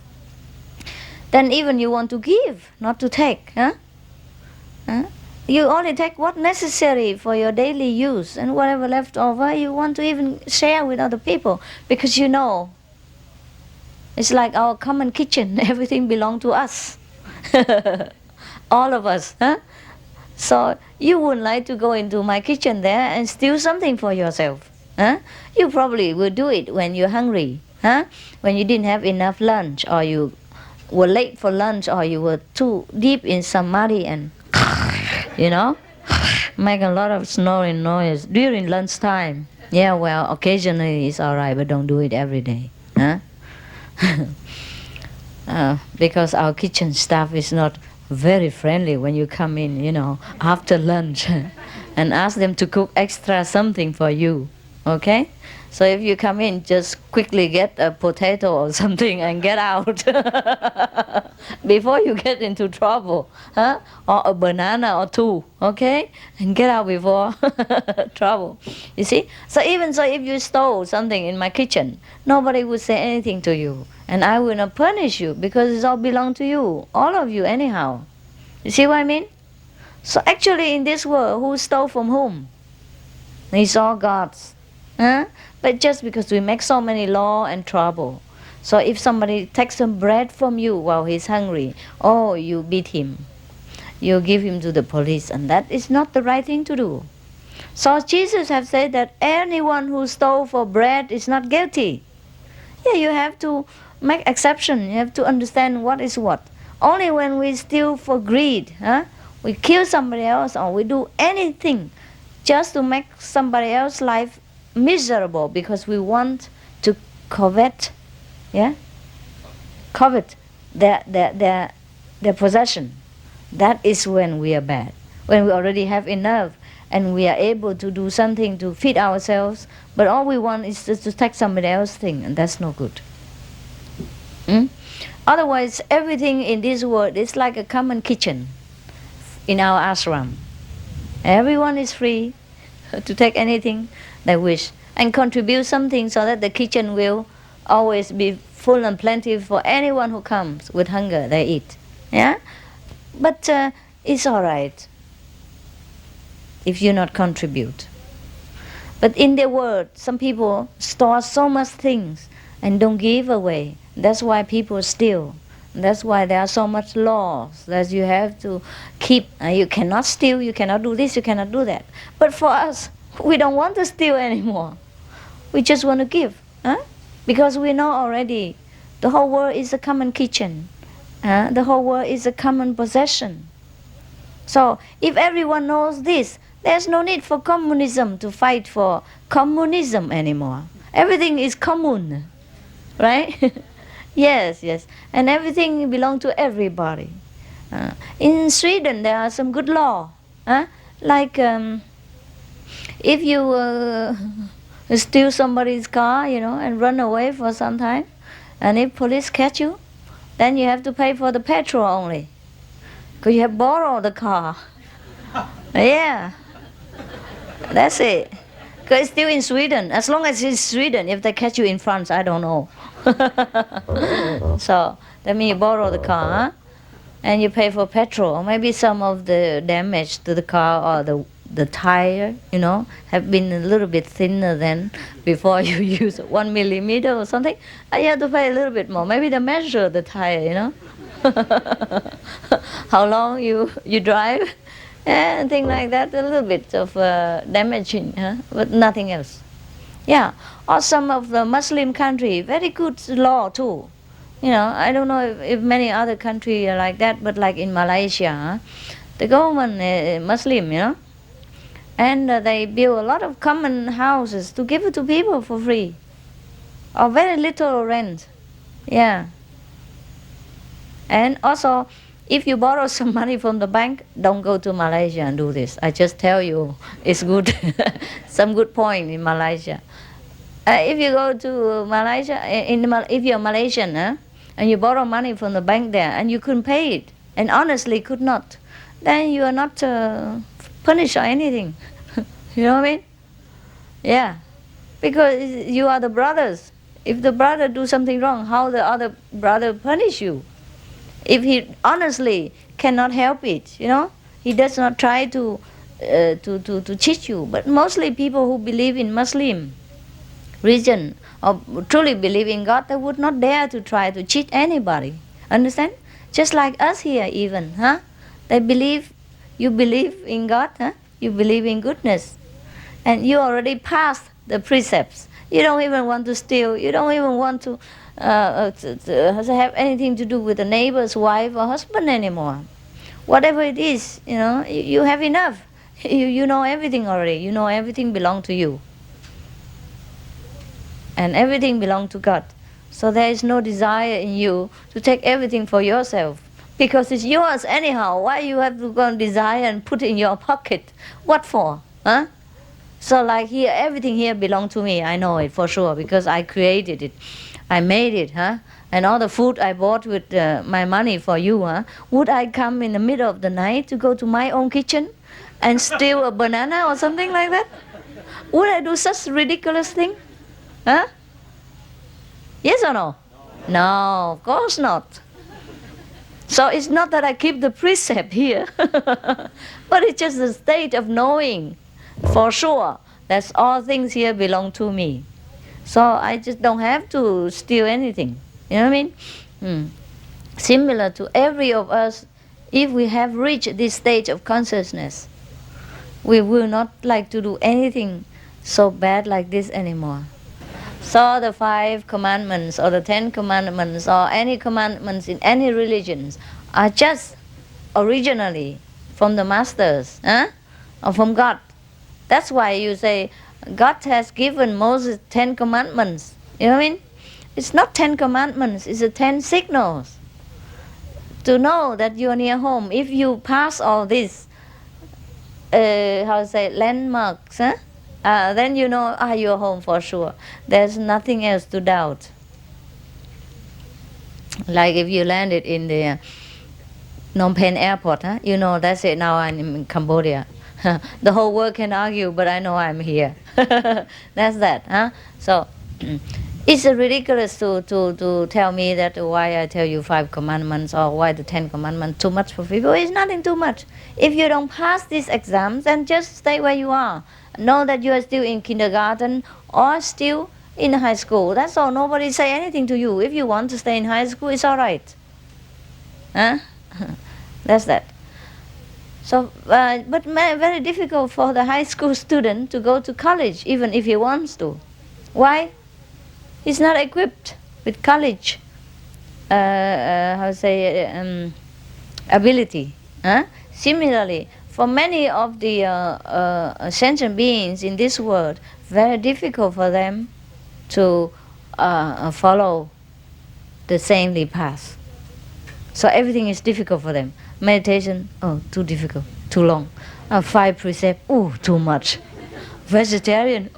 Then even you want to give, not to take. You only take what necessary for your daily use, and whatever left over you want to even share with other people, because you know it's like our common kitchen. Everything belongs to us. All of us. So you wouldn't like to go into my kitchen there and steal something for yourself. You probably will do it when you're hungry, when you didn't have enough lunch, or you were late for lunch, or you were too deep in samadhi and make a lot of snoring noise during lunchtime. Yeah, well, occasionally it's all right, but don't do it every day. Because our kitchen staff is not very friendly when you come in, after lunch and ask them to cook extra something for you. Okay? So if you come in, just quickly get a potato or something and get out before you get into trouble, or a banana or two, okay? And get out before trouble. You see? So even so, if you stole something in my kitchen, nobody would say anything to you, and I will not punish you, because it all belongs to you, all of you anyhow. You see what I mean? So actually in this world, who stole from whom? It's all God's. But just because we make so many law and trouble. So if somebody takes some bread from you while he's hungry, oh, you beat him. You give him to the police, and that is not the right thing to do. So Jesus has said that anyone who stole for bread is not guilty. Yeah, you have to make exception. You have to understand what is what. Only when we steal for greed, we kill somebody else, or we do anything just to make somebody else's life miserable, because we want to covet their possession. That is when we are bad. When we already have enough and we are able to do something to feed ourselves, but all we want is just to take somebody else's thing, and that's no good. Otherwise, everything in this world is like a common kitchen in our ashram. Everyone is free to take anything they wish and contribute something, so that the kitchen will always be full and plenty for anyone who comes with hunger. They eat. Yeah, but it's all right if you not contribute. But in the world, some people store so much things and don't give away. That's why people steal. That's why there are so much laws that you have to keep. You cannot steal, you cannot do this, you cannot do that. But for us, we don't want to steal anymore. We just want to give. Because we know already the whole world is a common kitchen. The whole world is a common possession. So if everyone knows this, there's no need for communism to fight for communism anymore. Everything is common, right? Yes. And everything belongs to everybody. In Sweden, there are some good law. Like if you steal somebody's car, and run away for some time, And if police catch you, then you have to pay for the petrol only. Because you have borrowed the car. Yeah, that's it. Because it's still in Sweden. As long as it's Sweden, if they catch you in France, I don't know. So that means you borrow the car, huh? And you pay for petrol. Maybe some of the damage to the car or the tire, have been a little bit thinner than before you use 1 millimeter or something. You have to pay a little bit more. Maybe they measure the tire, how long you drive, and things like that. A little bit of damaging, but nothing else. Yeah, or some of the Muslim country, very good law too. I don't know if many other countries are like that, but like in Malaysia, the government is Muslim, and they build a lot of common houses to give it to people for free, or very little rent. Yeah. And also, if you borrow some money from the bank, don't go to Malaysia and do this. I just tell you, it's good. Some good point in Malaysia. If you go to Malaysia, if you're Malaysian, and you borrow money from the bank there, and you couldn't pay it, and honestly could not, then you are not punished or anything. You know what I mean? Yeah, because you are the brothers. If the brother do something wrong, how the other brother punish you? If he honestly cannot help it, he does not try to cheat you. But mostly people who believe in Muslim religion or truly believe in God, they would not dare to try to cheat anybody. Understand? Just like us here even, They believe, you believe in God, You believe in goodness. And you already passed the precepts. You don't even want to steal. You don't even want to have anything to do with the neighbor's wife or husband anymore. Whatever it is, you have enough. You know everything already. You know everything belongs to you. And everything belongs to God. So there is no desire in you to take everything for yourself. Because it's yours anyhow. Why you have to go and desire and put it in your pocket? What for? So like here, everything here belongs to me. I know it for sure because I created it. I made it, And all the food I bought with my money for you, Would I come in the middle of the night to go to my own kitchen and steal a banana or something like that? Would I do such ridiculous thing? Yes or no? No, of course not. So it's not that I keep the precept here, but it's just the state of knowing for sure that all things here belong to me. So I just don't have to steal anything. You know what I mean? Similar to every of us, if we have reached this stage of consciousness, we will not like to do anything so bad like this anymore. So the 5 commandments or the 10 commandments or any commandments in any religions are just originally from the masters, or from God. That's why you say God has given Moses 10 commandments. You know what I mean? It's not 10 commandments, it's the 10 signals to know that you are near home. If you pass all these, landmarks, then you know you're home for sure. There's nothing else to doubt. Like if you landed in the Phnom Penh airport, you know that's it, now I'm in Cambodia. The whole world can argue, but I know I'm here. That's that. So it's ridiculous to tell me that why I tell you 5 commandments or why the 10 commandments too much for people. It's nothing too much. If you don't pass these exams, then just stay where you are. Know that you are still in kindergarten or still in high school. That's all. Nobody say anything to you. If you want to stay in high school, it's all right. That's that. So, but very difficult for the high school student to go to college, even if he wants to. Why? He's not equipped with college, ability. Similarly, for many of the sentient beings in this world, very difficult for them to follow the saintly path. So everything is difficult for them. Meditation, too difficult, too long. 5 precepts, too much. Vegetarian,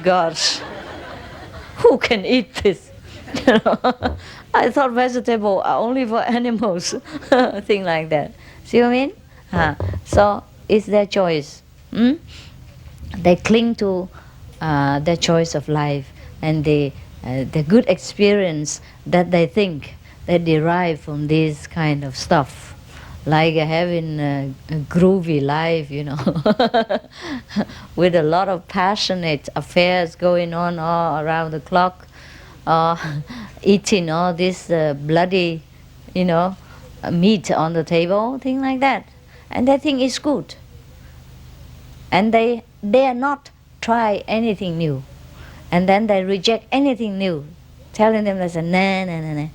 gosh, who can eat this? You know? I thought vegetable are only for animals, thing like that. See what I mean? So it's their choice. Hmm? They cling to their choice of life, and the good experience that they think they derive from this kind of stuff, like having a groovy life, you know, with a lot of passionate affairs going on all around the clock, or eating all this bloody, you know, meat on the table, thing like that, and they think it's good, and they dare not try anything new, and then they reject anything new, telling them, they say, nah, nah, nah, nah,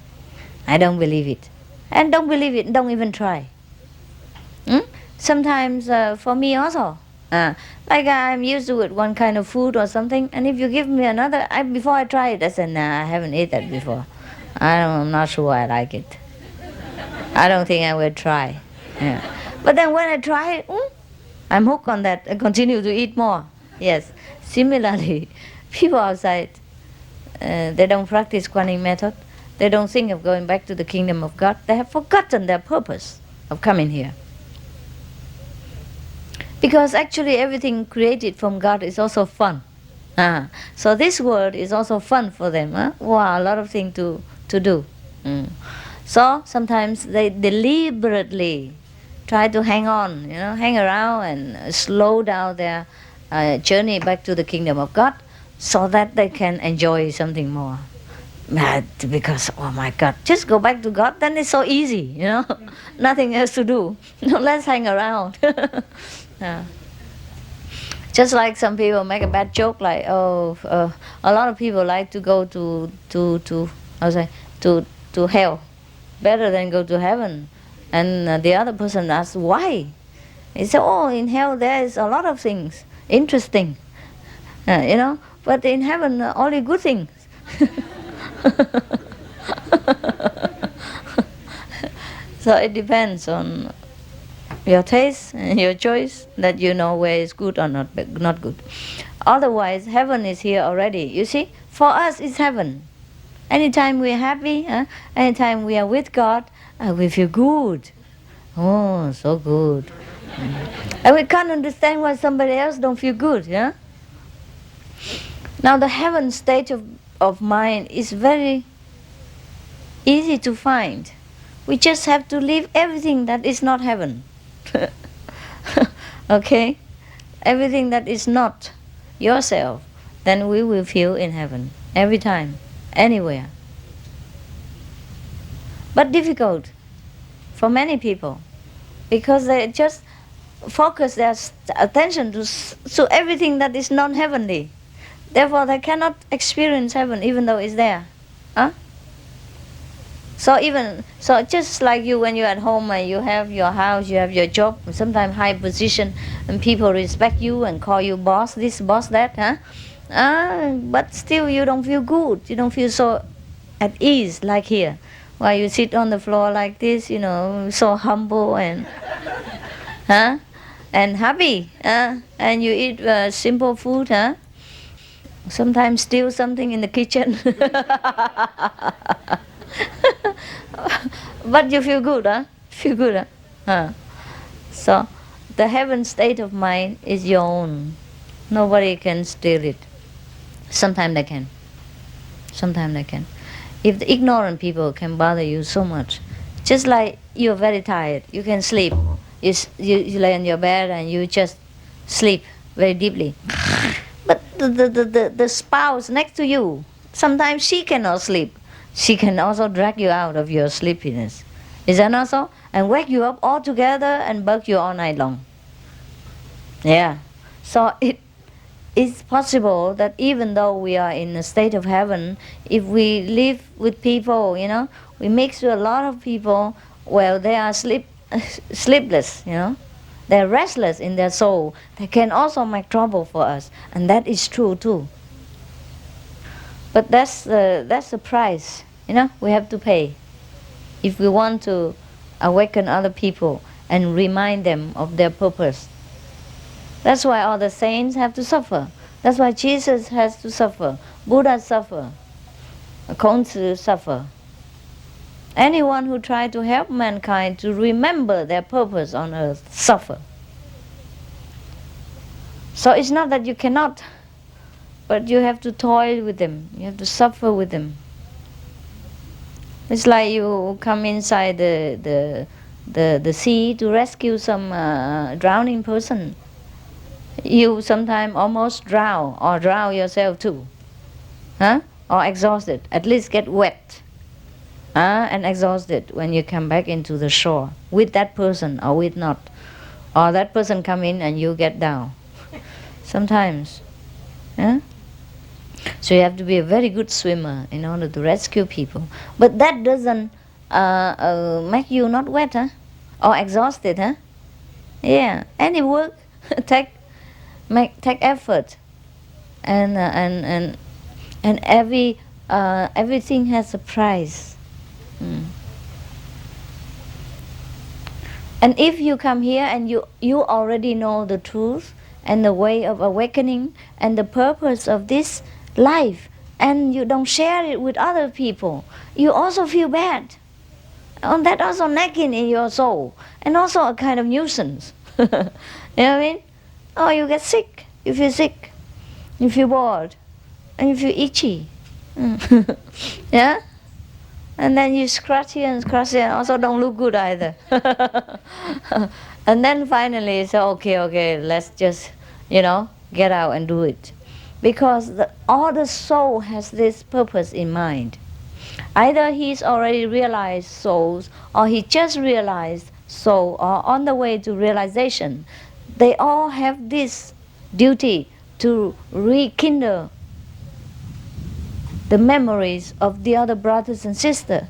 I don't believe it, and don't believe it, don't even try. Hmm? Sometimes for me also, like I'm used to it one kind of food or something, and if you give me another, before I try it, I say, nah, I haven't ate that before, I'm not sure I like it, I don't think I will try. Yeah. But then when I try it, I'm hooked on that. I continue to eat more. Yes. Similarly, people outside, they don't practice Kuan method. They don't think of going back to the kingdom of God. They have forgotten their purpose of coming here. Because actually everything created from God is also fun. So this world is also fun for them. Wow, a lot of things to do. So sometimes they deliberately try to hang on, you know, hang around and slow down their journey back to the kingdom of God, so that they can enjoy something more. Because, oh my God, just go back to God, then it's so easy, you know, nothing else to do. Let's hang around. Yeah. Just like some people make a bad joke, like, a lot of people like to go to how say, to hell, better than go to heaven. And the other person asks, why? He said, oh, in hell there is a lot of things interesting, you know, but in heaven only good things. So it depends on your taste and your choice, that you know where is good or not good. Otherwise, heaven is here already. You see, for us it's heaven. Anytime we're happy, anytime we are with God, we feel good. Oh, so good. And we can't understand why somebody else don't feel good, yeah? Now the heaven state of mind is very easy to find. We just have to leave everything that is not heaven. Okay? Everything that is not yourself, then we will feel in heaven. Every time, anywhere. But difficult for many people, because they just focus their attention to everything that is non-heavenly. Therefore, they cannot experience heaven even though it's there. Huh? So just like you, when you're at home and you have your house, you have your job, sometimes high position, and people respect you and call you boss this, boss that, huh? But still you don't feel good. You don't feel so at ease like here. While you sit on the floor like this, you know, so humble and and happy, and you eat simple food, sometimes steal something in the kitchen. But you feel good, Feel good, So, the heaven state of mind is your own. Nobody can steal it. Sometimes they can. Sometimes they can. If the ignorant people can bother you so much, just like you're very tired, you can sleep. You lay on your bed and you just sleep very deeply. But the spouse next to you, sometimes she cannot sleep. She can also drag you out of your sleepiness. Is that not so? And wake you up all together and bug you all night long. Yeah. So it is possible that even though we are in a state of heaven, if we live with people, you know, we mix with a lot of people, well, they are sleepless, you know. They're restless in their soul. They can also make trouble for us. And that is true too. But that's the price, you know, we have to pay if we want to awaken other people and remind them of their purpose. That's why all the saints have to suffer. That's why Jesus has to suffer. Buddha suffer. Kongzi suffer. Anyone who tries to help mankind to remember their purpose on earth suffer. So it's not that you cannot, but you have to toil with them. You have to suffer with them. It's like you come inside the sea to rescue some drowning person. You sometimes almost drown or drown yourself too, huh? Or exhausted. At least get wet, and exhausted when you come back into the shore with that person or with not, or that person come in and you get down. Sometimes, huh? So you have to be a very good swimmer in order to rescue people. But that doesn't make you not wet, huh? Or exhausted, huh? Yeah. Any work take effort, and everything has a price. Mm. And if you come here and you already know the truth and the way of awakening and the purpose of this life, and you don't share it with other people, you also feel bad. And that also nagging in your soul, and also a kind of nuisance. You know what I mean? Oh, you get sick, you feel sick, you feel bored, and you feel itchy. Yeah? And then you scratch here and scratch here, and also don't look good either. And then finally, so okay, let's just, get out and do it. Because all the soul has this purpose in mind. Either he's already realized souls, or he just realized soul, or on the way to realization. They all have this duty to rekindle the memories of the other brothers and sisters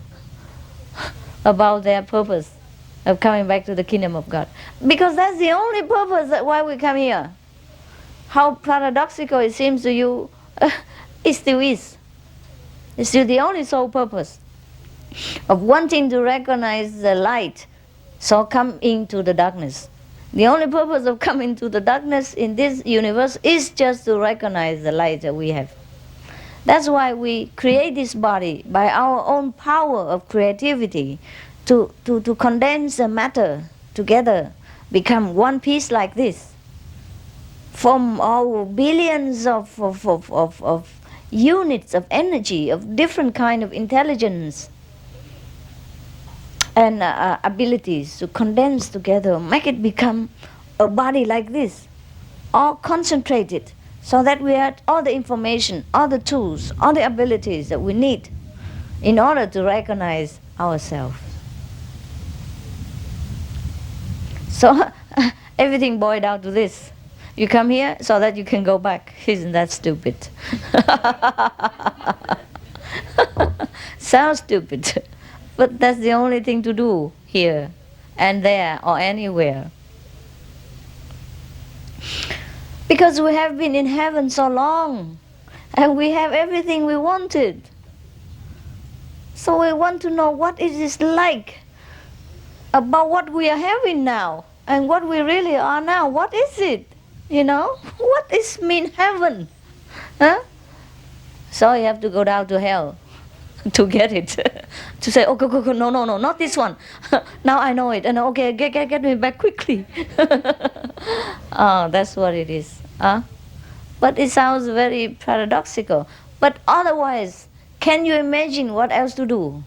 about their purpose of coming back to the kingdom of God. Because that's the only purpose that why we come here. How paradoxical it seems to you, it still is. It's still the only sole purpose of wanting to recognize the light, so come into the darkness. The only purpose of coming to the darkness in this universe is just to recognize the light that we have. That's why we create this body by our own power of creativity to condense the matter together, become one piece like this. From our billions of units of energy, of different kind of intelligence and abilities to condense together, make it become a body like this, all concentrated, so that we have all the information, all the tools, all the abilities that we need in order to recognize ourselves. So everything boiled down to this. You come here so that you can go back. Isn't that stupid? Sounds stupid, but that's the only thing to do here and there or anywhere. Because we have been in heaven so long, and we have everything we wanted. So we want to know what it is like about what we are having now and what we really are now. What is it? What is mean heaven? Huh? So you have to go down to hell to get it. To say, oh, go, no, not this one. Now I know it. And okay, get me back quickly. Oh, that's what it is. But it sounds very paradoxical. But otherwise, can you imagine what else to do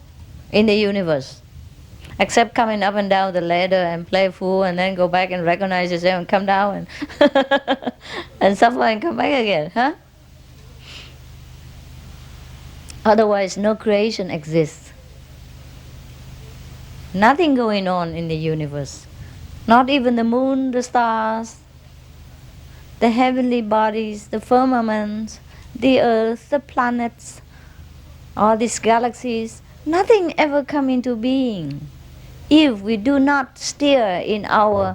in the universe? Except coming up and down the ladder and play fool and then go back and recognize yourself and come down and and suffer and come back again, huh? Otherwise, no creation exists. Nothing going on in the universe. Not even the moon, the stars, the heavenly bodies, the firmament, the earth, the planets, all these galaxies. Nothing ever come into being if we do not stir in our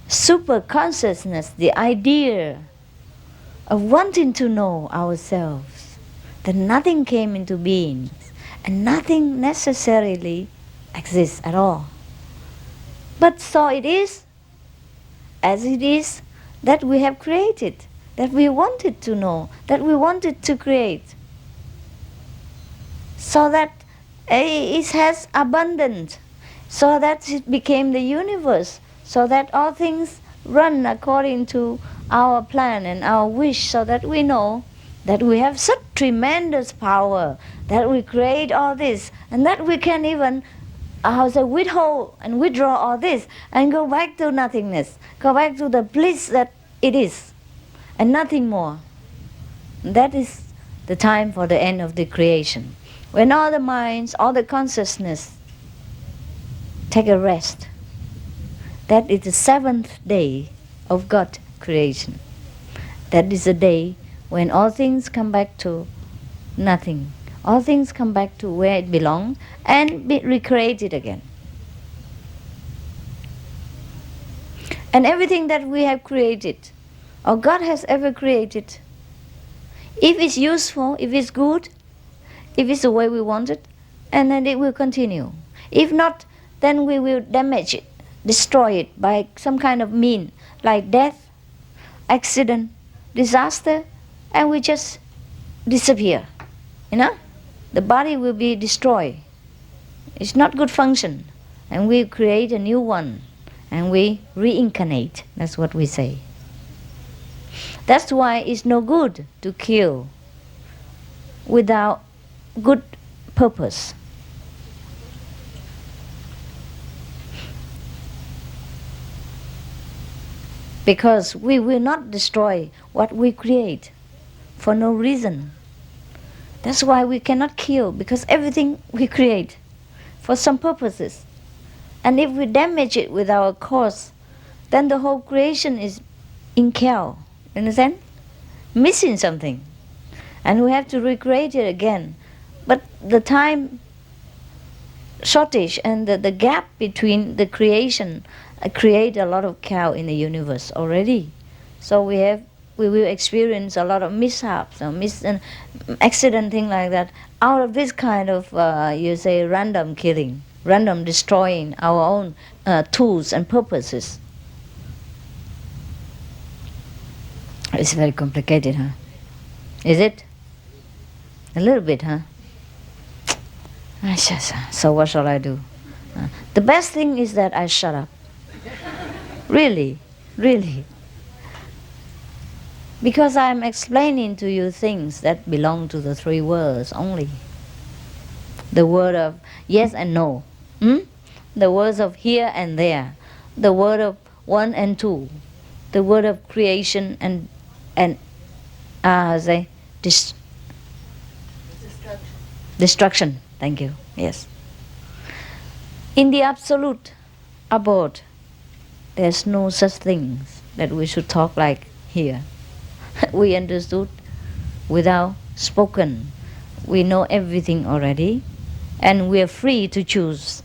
super consciousness the idea of wanting to know ourselves, that nothing came into being and nothing necessarily exists at all. But so it is, as it is, that we have created, that we wanted to know, that we wanted to create. so that it has abundance, so that it became the universe, so that all things run according to our plan and our wish, so that we know that we have such tremendous power that we create all this, and that we can even withhold and withdraw all this and go back to nothingness, go back to the bliss that it is, and nothing more. That is the time for the end of the creation, when all the minds, all the consciousness take a rest. That is the seventh day of God creation. That is the day when all things come back to nothing. All things come back to where it belongs and be recreated again. And everything that we have created, or God has ever created, if it's useful, if it's good, if it's the way we want it, and then it will continue. If not, then we will damage it, destroy it by some kind of mean, like death, accident, disaster, and we just disappear. You know? The body will be destroyed. It's not good function. And we create a new one. And we reincarnate. That's what we say. That's why it's no good to kill without good purpose. Because we will not destroy what we create for no reason. That's why we cannot kill, because everything we create for some purposes. And if we damage it with our cause, then the whole creation is in chaos. Understand? Missing something. And we have to recreate it again. But the time shortage and the gap between the creation create a lot of chaos in the universe already. So we will experience a lot of mishaps, accident, thing like that, out of this kind of, random killing, random destroying our own tools and purposes. It's very complicated, huh? Is it? A little bit, huh? So what shall I do? The best thing is that I shut up. Really, really. Because I'm explaining to you things that belong to the three words only. The word of yes and no. The words of here and there. The word of one and two. The word of creation and destruction. Thank you. Yes. In the absolute abode, there's no such things that we should talk like here. We understood without spoken. We know everything already, and we are free to choose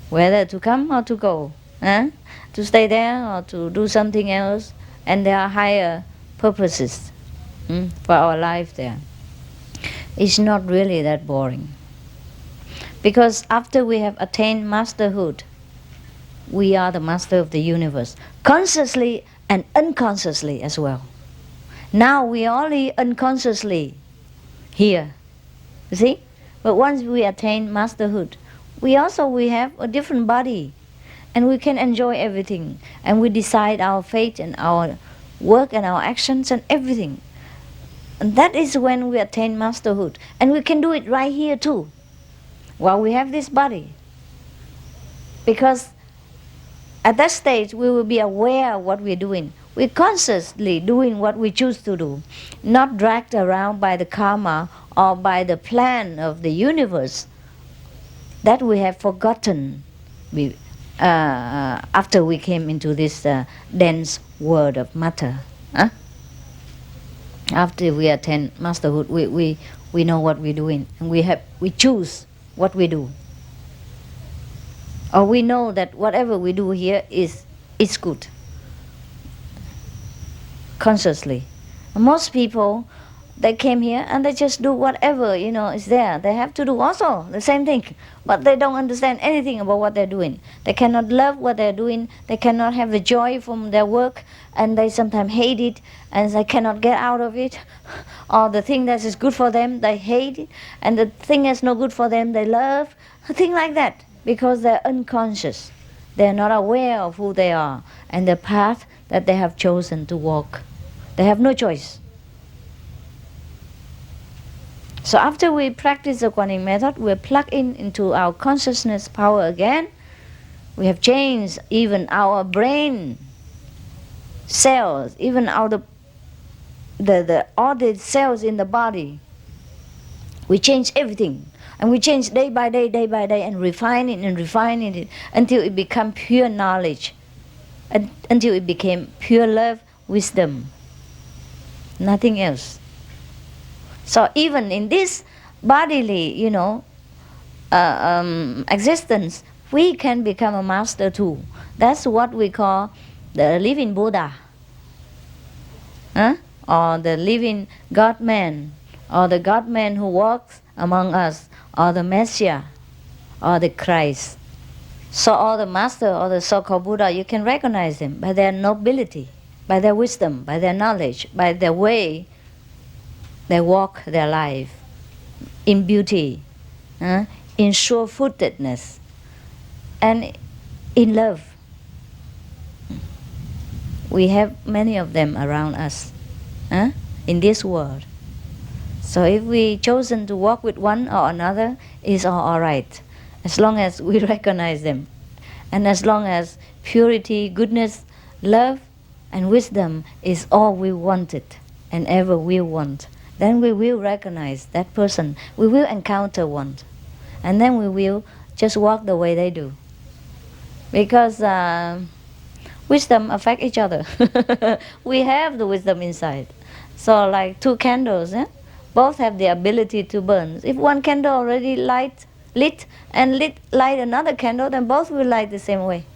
whether to come or to go, to stay there or to do something else. And there are higher purposes for our life there. It's not really that boring. Because after we have attained masterhood, we are the master of the universe, consciously and unconsciously as well. Now we are only unconsciously here, you see? But once we attain masterhood, we have a different body, and we can enjoy everything, and we decide our fate and our work and our actions and everything. And that is when we attain masterhood, and we can do it right here too, while we have this body. Because at that stage, we will be aware of what we're doing. We're consciously doing what we choose to do, not dragged around by the karma or by the plan of the universe that we have forgotten after we came into this dense world of matter. After we attain masterhood, we know what we're doing, and we choose what we do. Or we know that whatever we do here is good, consciously. Most people They came here and they just do whatever, is there. They have to do also the same thing. But they don't understand anything about what they're doing. They cannot love what they're doing. They cannot have the joy from their work. And they sometimes hate it. And they cannot get out of it. Or the thing that is good for them, they hate it. And the thing that's not good for them, they love. A thing like that. Because they're unconscious. They're not aware of who they are. And the path that they have chosen to walk. They have no choice. So after we practice the Kuan Yin method, we plug into our consciousness power again. We have changed even our brain cells, even all the cells in the body. We change everything. And we change day by day, and refining it until it becomes pure knowledge. Until it became pure love, wisdom. Nothing else. So even in this bodily, existence, we can become a master too. That's what we call the living Buddha, or the living God-man, or the God-man who walks among us, or the Messiah, or the Christ. So all the master or the so-called Buddha, you can recognize them by their nobility, by their wisdom, by their knowledge, by their way they walk their life in beauty, in sure-footedness, and in love. We have many of them around us in this world. So if we chosen to walk with one or another, it's all right, as long as we recognize them. And as long as purity, goodness, love, and wisdom is all we wanted and ever will want, then we will recognize that person. We will encounter one. And then we will just walk the way they do. Because wisdom affects each other. We have the wisdom inside. So like two candles, both have the ability to burn. If one candle already lit and light another candle, then both will light the same way.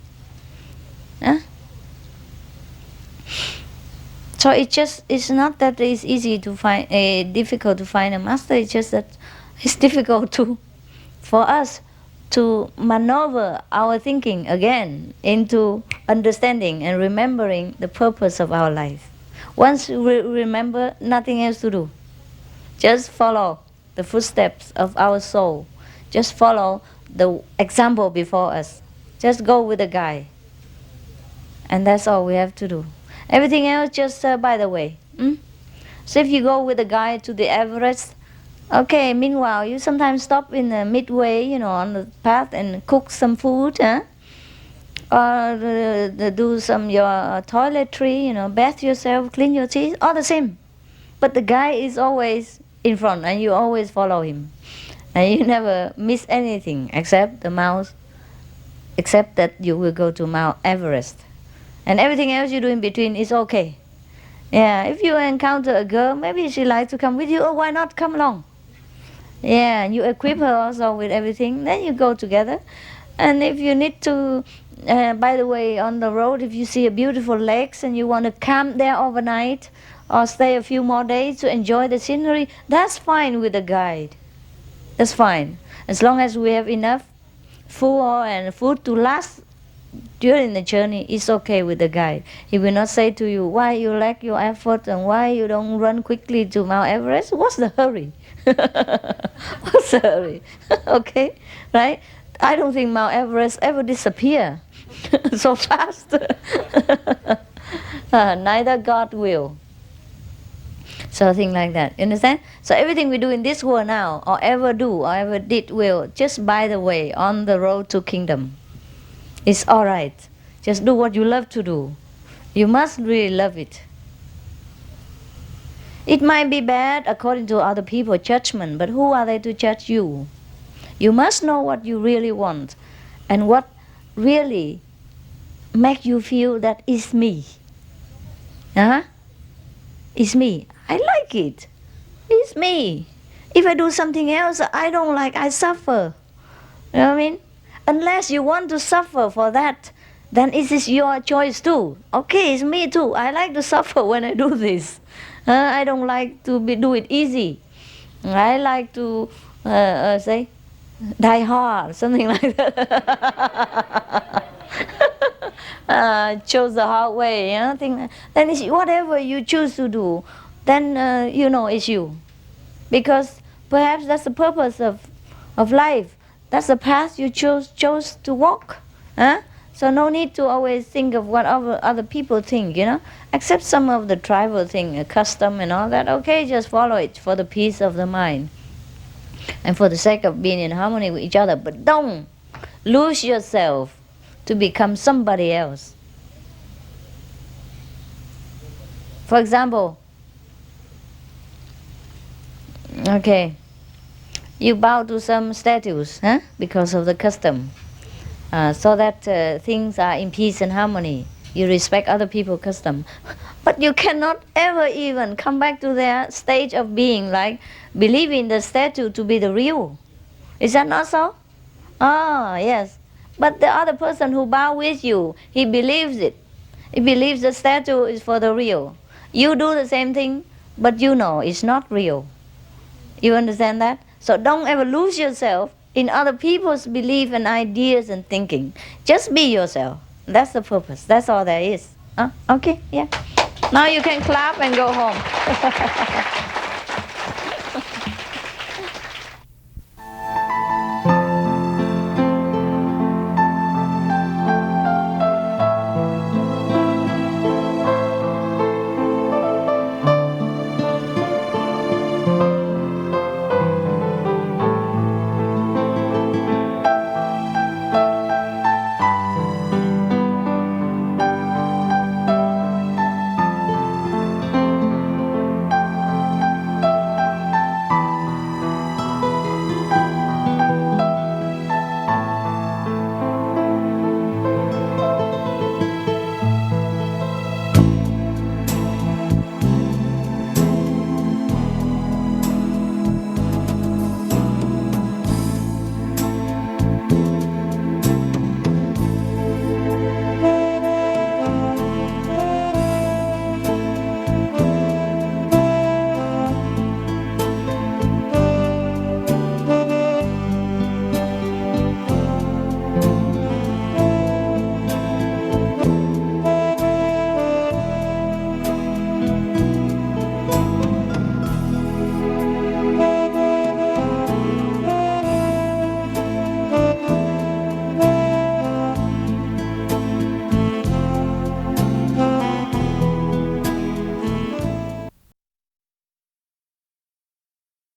So it's not that it's easy to find, difficult to find a master. It's just that it's difficult for us to maneuver our thinking again into understanding and remembering the purpose of our life. Once we remember, nothing else to do. Just follow the footsteps of our soul. Just follow the example before us. Just go with the guide. And that's all we have to do. Everything else just by the way. So if you go with the guide to the Everest, okay, meanwhile you sometimes stop in the midway, on the path and cook some food, or do some your toiletry, bath yourself, clean your teeth, all the same. But the guide is always in front and you always follow him. And you never miss anything except that you will go to Mount Everest. And everything else you do in between is okay. Yeah, if you encounter a girl, maybe she likes to come with you, why not come along? Yeah, and you equip her also with everything, then you go together. And if you need to, by the way, on the road, if you see a beautiful lakes and you want to camp there overnight or stay a few more days to enjoy the scenery, that's fine with the guide. That's fine. As long as we have enough food to last during the journey, it's okay with the guide. He will not say to you, why you lack your effort and why you don't run quickly to Mount Everest? What's the hurry? What's the hurry? Okay, right? I don't think Mount Everest ever disappear so fast. Neither God will. So things like that, you understand? So everything we do in this world now, or ever do, or ever did, will just by the way, on the road to kingdom. It's all right. Just do what you love to do. You must really love it. It might be bad according to other people's judgment, but who are they to judge you? You must know what you really want and what really make you feel that it's me. It's me. I like it. It's me. If I do something else I don't like, I suffer. You know what I mean? Unless you want to suffer for that, then it is your choice too. Okay, it's me too. I like to suffer when I do this. I don't like to do it easy. I like to say die hard, something like that. Chose the hard way, then it's whatever you choose to do, then it's you. Because perhaps that's the purpose of life. That's the path you chose to walk. Huh? So no need to always think of what other people think, Accept some of the tribal thing, custom and all that. Okay, just follow it for the peace of the mind and for the sake of being in harmony with each other. But don't lose yourself to become somebody else. For example, okay, you bow to some statues, because of the custom, so that things are in peace and harmony. You respect other people's custom, but you cannot ever even come back to their stage of being, like believing the statue to be the real. Is that not so? Ah, yes. But the other person who bow with you, he believes it. He believes the statue is for the real. You do the same thing, but you know it's not real. You understand that? So don't ever lose yourself in other people's belief and ideas and thinking. Just be yourself. That's the purpose. That's all there is. Okay, yeah. Now you can clap and go home.